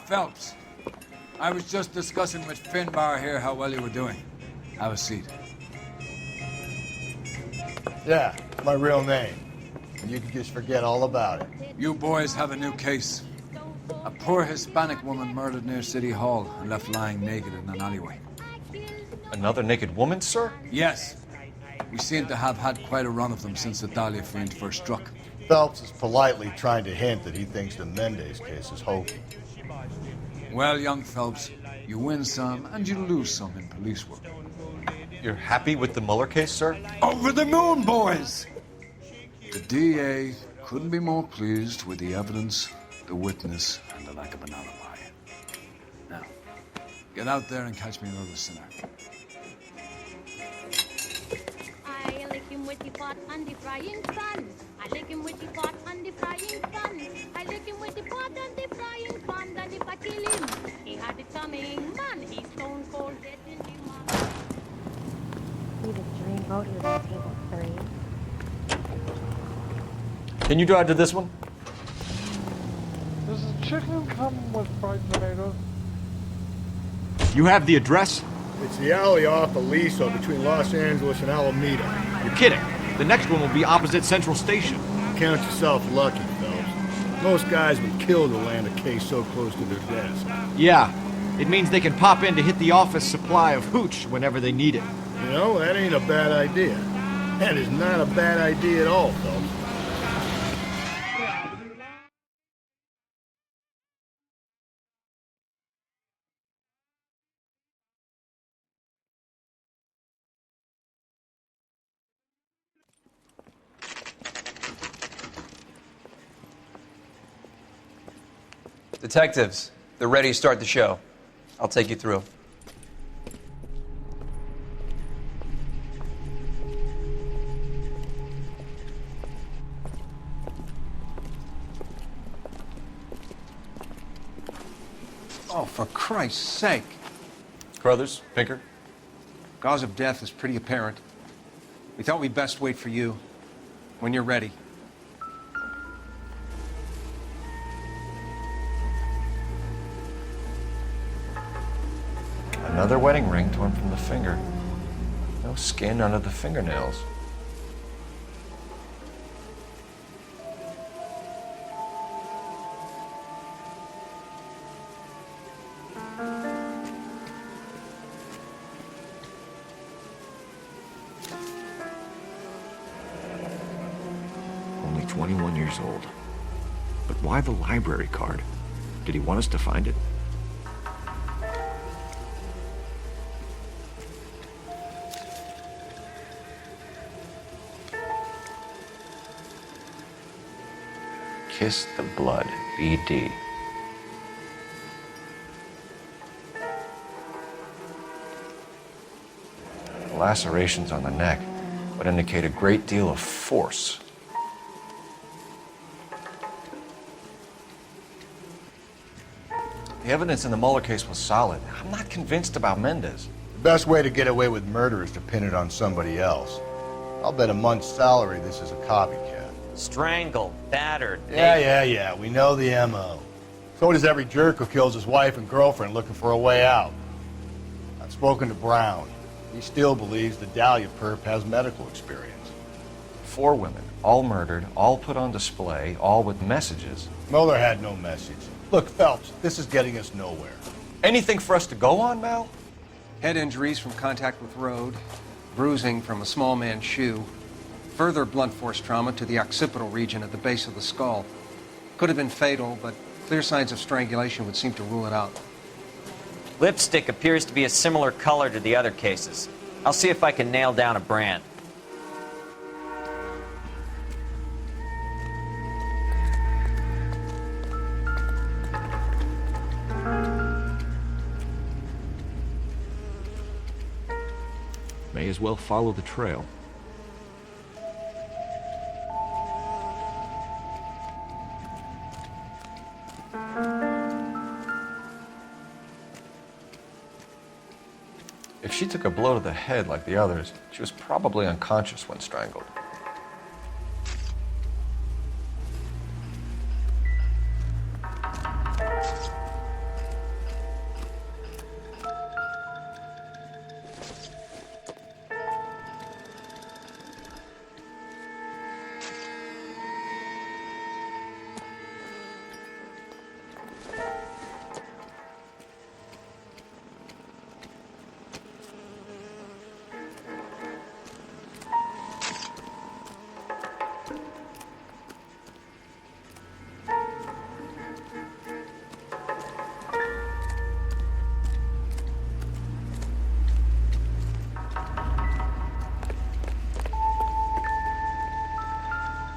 Phelps. I was just discussing with Finbar here how well you were doing. Have a seat. Yeah, my real name. And you can just forget all about it. You boys have a new case. A poor Hispanic woman murdered near City Hall and left lying naked in an alleyway. Another naked woman, sir? Yes. We seem to have had quite a run of them since the Dahlia fiend first struck. Phelps is politely trying to hint that he thinks the Mendez case is hokey. Well, young Phelps, You win some, and you lose some in police work. You're happy with the Mueller case, sir? Over the moon, boys! The DA couldn't be more pleased with the evidence, the witness, and the lack of an alibi. Now, get out there and catch me another sinner. I lick him with the pot and the frying pan. I lick him with the pot and the frying pan. I lick him with the pot and the frying pan. And if I kill him, he had it coming. Man, he's stone cold dead in the mud. See the dream rodeo at table 3. Can you drive to this one? Does the chicken come with fried tomatoes? You have the address? It's the alley off Aliso between Los Angeles and Alameda. You're kidding. The next one will be opposite Central Station. Count yourself lucky, Phelps. Most guys would kill to land a case so close to their desk. Yeah. It means they can pop in to hit the office supply of hooch whenever they need it. You know, that ain't a bad idea. That is not a bad idea at all, Phelps. Detectives, they're ready to start the show. I'll take you through. Oh, for Christ's sake. Crothers, Pinker. Cause of death is pretty apparent. We thought we'd best wait for you. When you're ready. Another wedding ring torn from the finger. No skin under the fingernails. Only 21 years old. But why the library card? Did he want us to find it? Kiss the blood, BD. The lacerations on the neck would indicate a great deal of force. The evidence in the Mueller case was solid. I'm not convinced about Mendez. The best way to get away with murder is to pin it on somebody else. I'll bet a month's salary this is a copycat. Strangled, battered. Yeah. We know the M.O. So does every jerk who kills his wife and girlfriend looking for a way out. I've spoken to Brown. He still believes the Dahlia perp has medical experience. 4 women, all murdered, all put on display, all with messages. Mueller had no message. Look, Phelps, this is getting us nowhere. Anything for us to go on, Mal? Head injuries from contact with road, bruising from a small man's shoe, further blunt force trauma to the occipital region at the base of the skull. Could have been fatal, but clear signs of strangulation would seem to rule it out. Lipstick appears to be a similar color to the other cases. I'll see if I can nail down a brand. May as well follow the trail. If she took a blow to the head like the others, she was probably unconscious when strangled.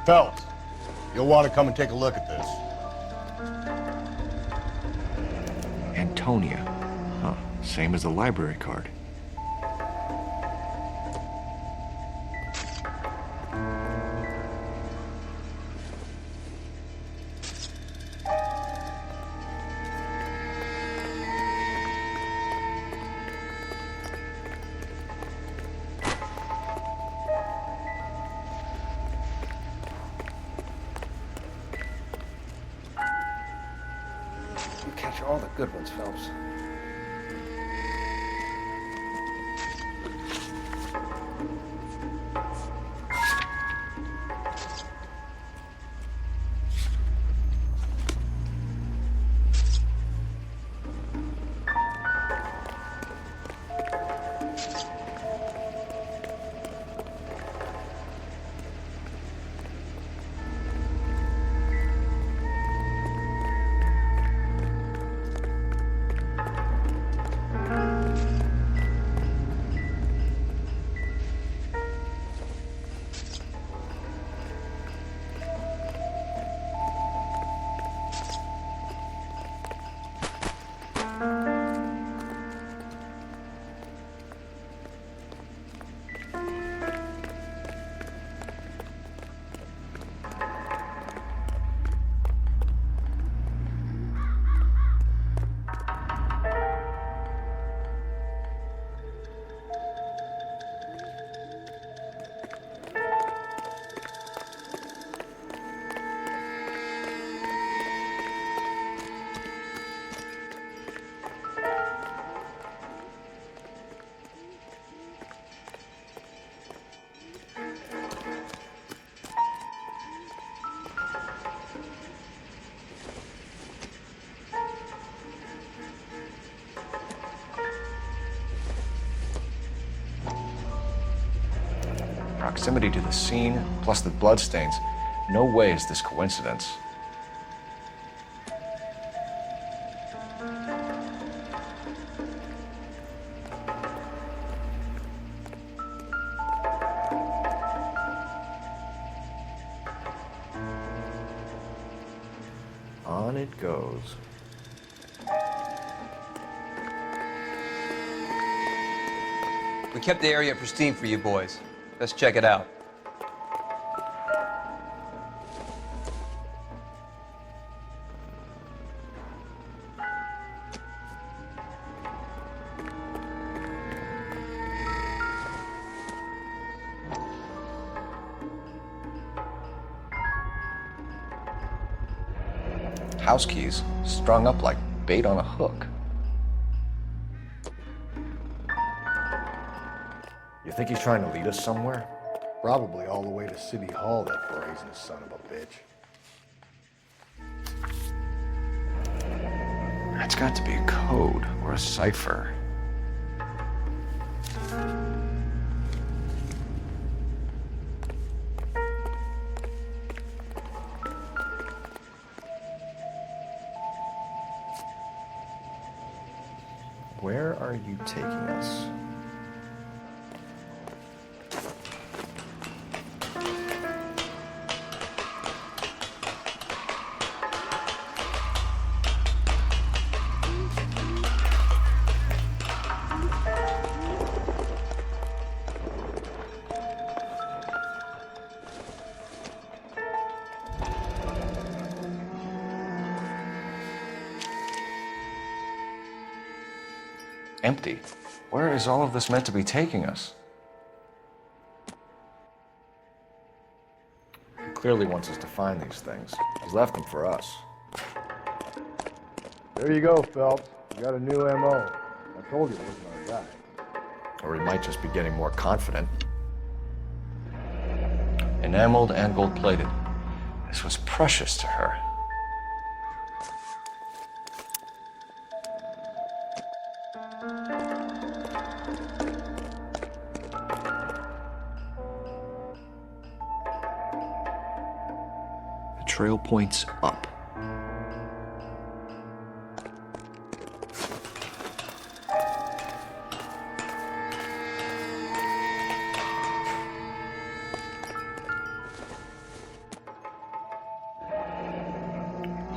Phelps, you'll want to come and take a look at this. Antonia. Huh. Same as the library card. You catch all the good ones, Phelps. Proximity to the scene, plus the bloodstains. No way is this coincidence. On it goes. We kept the area pristine for you boys. Let's check it out. House keys strung up like bait on a hook. You think he's trying to lead us somewhere? Probably all the way to City Hall, that brazen son of a bitch. That's got to be a code or a cipher. Where are you taking us? Empty. Where is all of this meant to be taking us? He clearly wants us to find these things. He's left them for us. There you go, Phelps. You got a new M.O. I told you it wasn't our guy. Or he might just be getting more confident. Enameled and gold-plated. This was precious to her. The trail points up.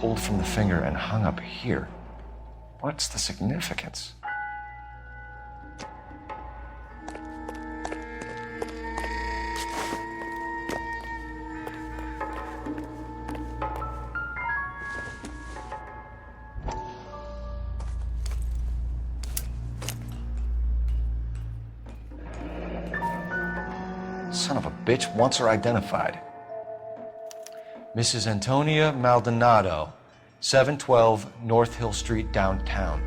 pulled from the finger and hung up here. What's the significance? Son of a bitch wants her identified. Mrs. Antonia Maldonado, 712 North Hill Street, downtown.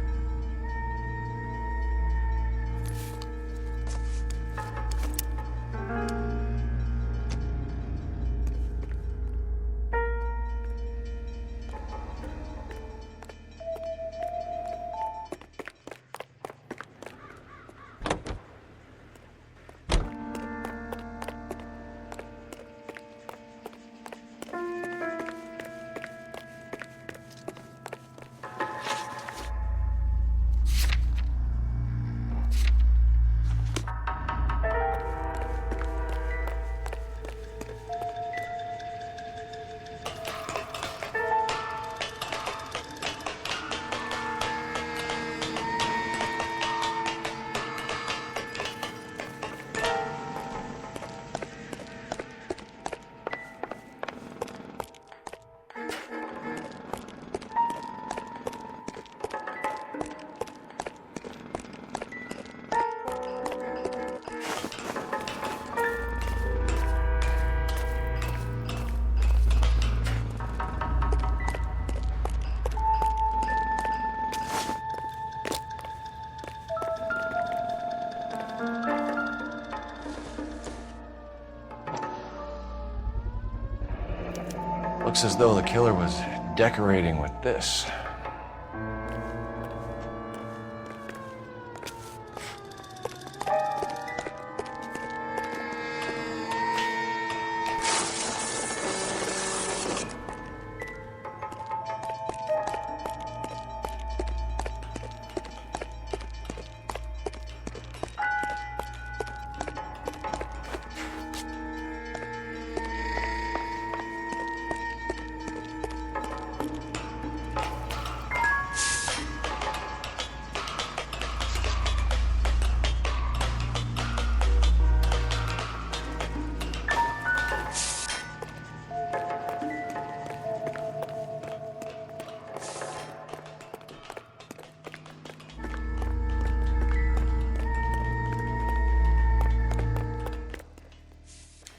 Looks as though the killer was decorating with this.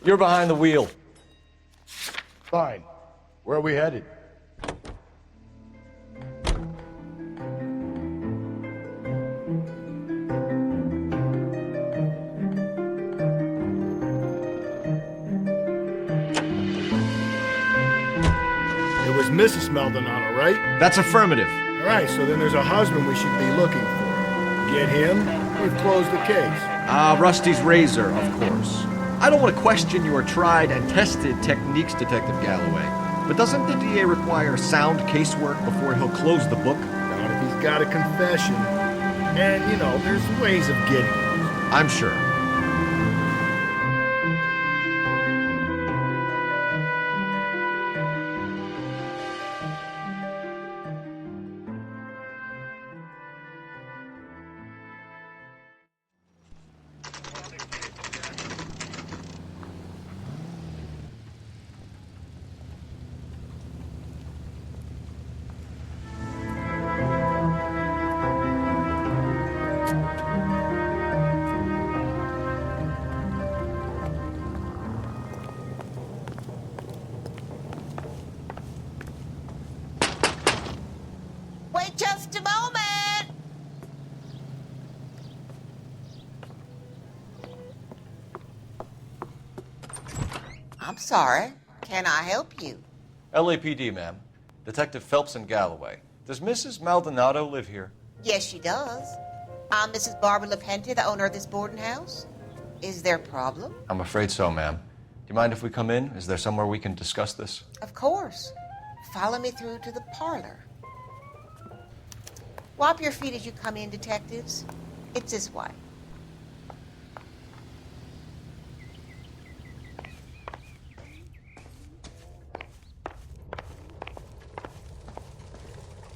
You're behind the wheel. Fine. Where are we headed? It was Mrs. Maldonado, right? That's affirmative. All right, so then there's a husband we should be looking for. Get him, we've closed the case. Rusty's razor, of course. I don't want to question your tried and tested techniques, Detective Galloway, but doesn't the DA require sound casework before he'll close the book? Not if he's got a confession. And, you know, there's ways of getting it. I'm sure. Wait just a moment! I'm sorry. Can I help you? LAPD, ma'am. Detective Phelps and Galloway. Does Mrs. Maldonado live here? Yes, she does. I'm Mrs. Barbara LaPente, the owner of this boarding house. Is there a problem? I'm afraid so, ma'am. Do you mind if we come in? Is there somewhere we can discuss this? Of course. Follow me through to the parlor. Wipe your feet as you come in, detectives. It's this way.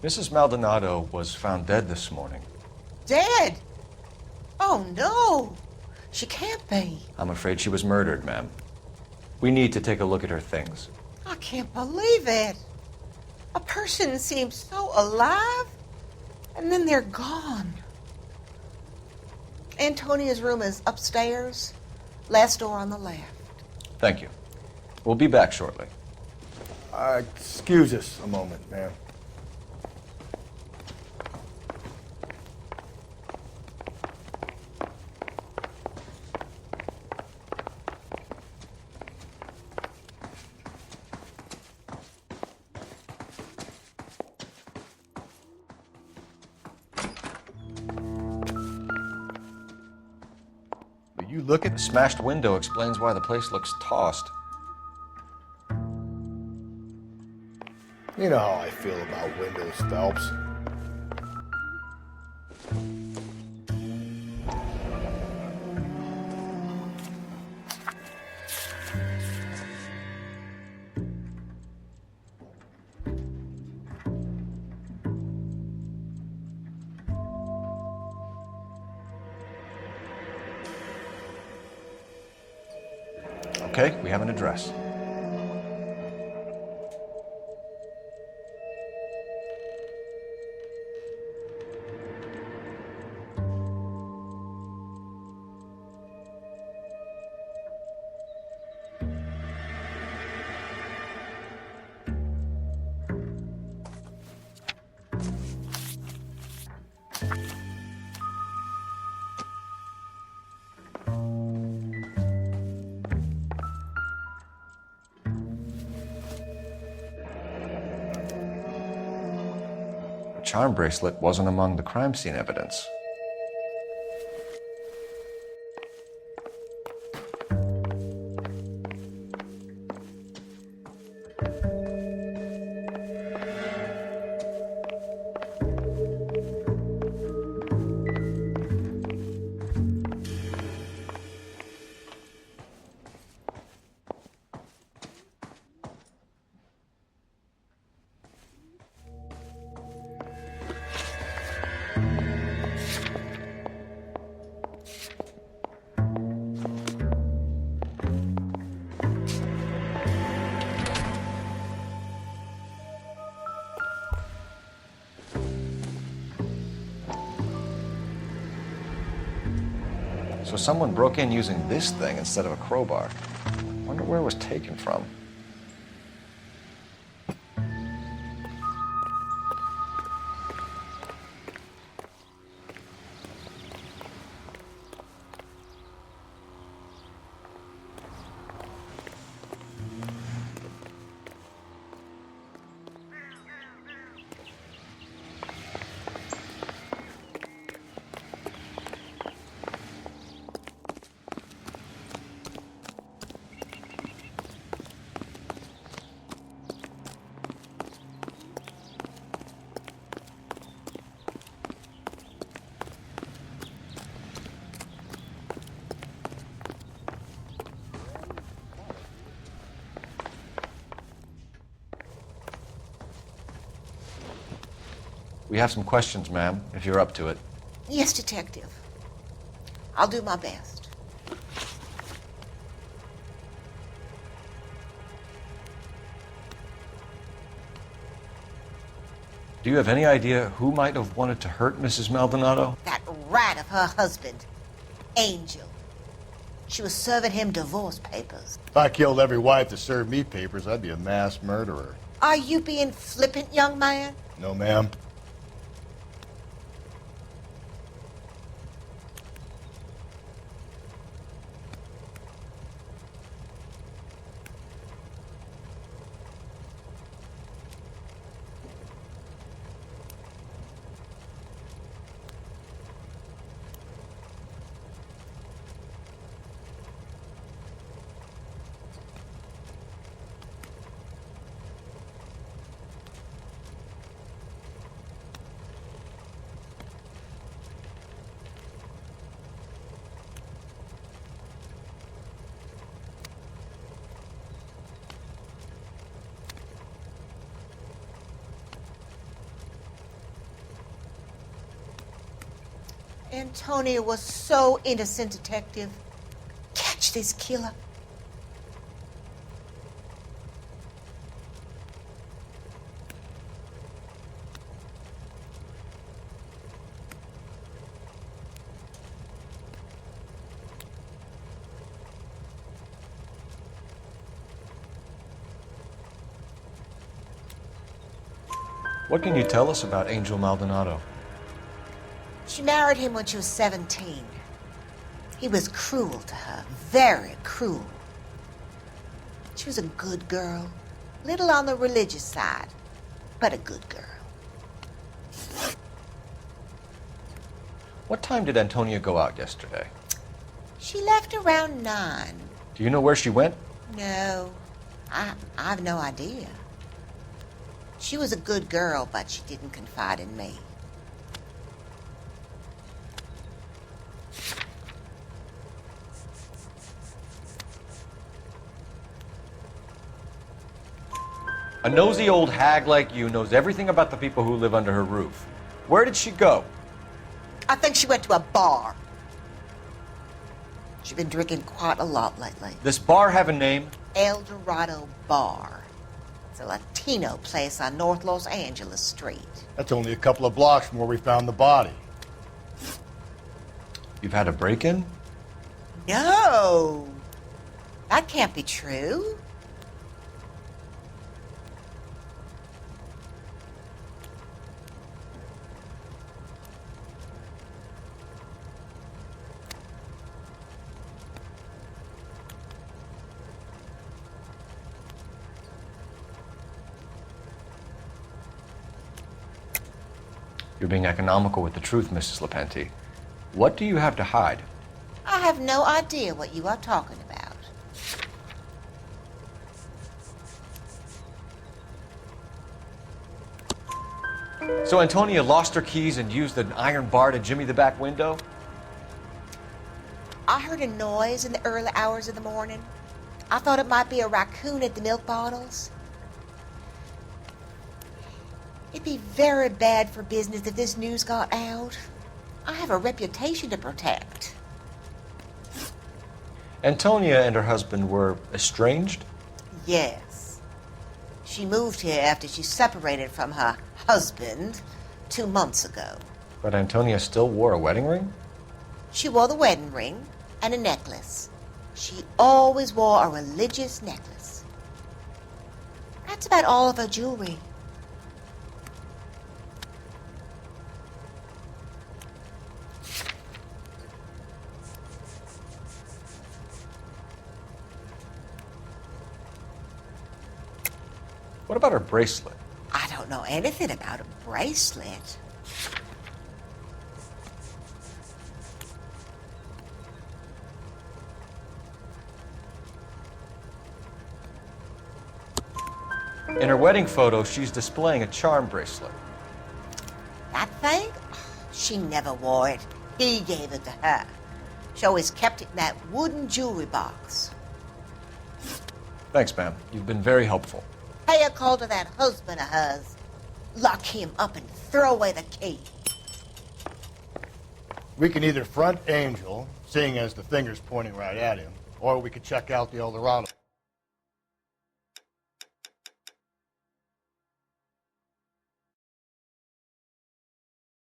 Mrs. Maldonado was found dead this morning. Dead? Oh, no. She can't be. I'm afraid she was murdered, ma'am. We need to take a look at her things. I can't believe it. A person seems so alive, and then they're gone. Antonia's room is upstairs, last door on the left. Thank you. We'll be back shortly. Excuse us a moment, ma'am. You look at the smashed window explains why the place looks tossed. You know how I feel about windows, Phelps. Okay, we have an address. The charm bracelet wasn't among the crime scene evidence. So someone broke in using this thing instead of a crowbar. Wonder where it was taken from. We have some questions, ma'am, if you're up to it. Yes, Detective. I'll do my best. Do you have any idea who might have wanted to hurt Mrs. Maldonado? That rat of her husband, Angel. She was serving him divorce papers. If I killed every wife that served me papers, I'd be a mass murderer. Are you being flippant, young man? No, ma'am. Antonia was so innocent, Detective. Catch this killer. What can you tell us about Angel Maldonado? She married him when she was 17. He was cruel to her, very cruel. She was a good girl, little on the religious side, but a good girl. What time did Antonia go out yesterday? She left around 9. Do you know where she went? No, I've no idea. She was a good girl, but she didn't confide in me. A nosy old hag like you knows everything about the people who live under her roof. Where did she go? I think she went to a bar. She's been drinking quite a lot lately. This bar have a name? El Dorado Bar. It's a Latino place on North Los Angeles Street. That's only a couple of blocks from where we found the body. You've had a break-in? No! That can't be true. You're being economical with the truth, Mrs. Lepenti. What do you have to hide? I have no idea what you are talking about. So Antonia lost her keys and used an iron bar to jimmy the back window? I heard a noise in the early hours of the morning. I thought it might be a raccoon at the milk bottles. It'd be very bad for business if this news got out. I have a reputation to protect. Antonia and her husband were estranged? Yes. She moved here after she separated from her husband 2 months ago. But Antonia still wore a wedding ring? She wore the wedding ring and a necklace. She always wore a religious necklace. That's about all of her jewelry. What about her bracelet? I don't know anything about a bracelet. In her wedding photo, she's displaying a charm bracelet. That thing? She never wore it. He gave it to her. She always kept it in that wooden jewelry box. Thanks, ma'am. You've been very helpful. Pay a call to that husband of hers. Lock him up and throw away the key. We can either front Angel, seeing as the finger's pointing right at him, or we could check out the El Dorado.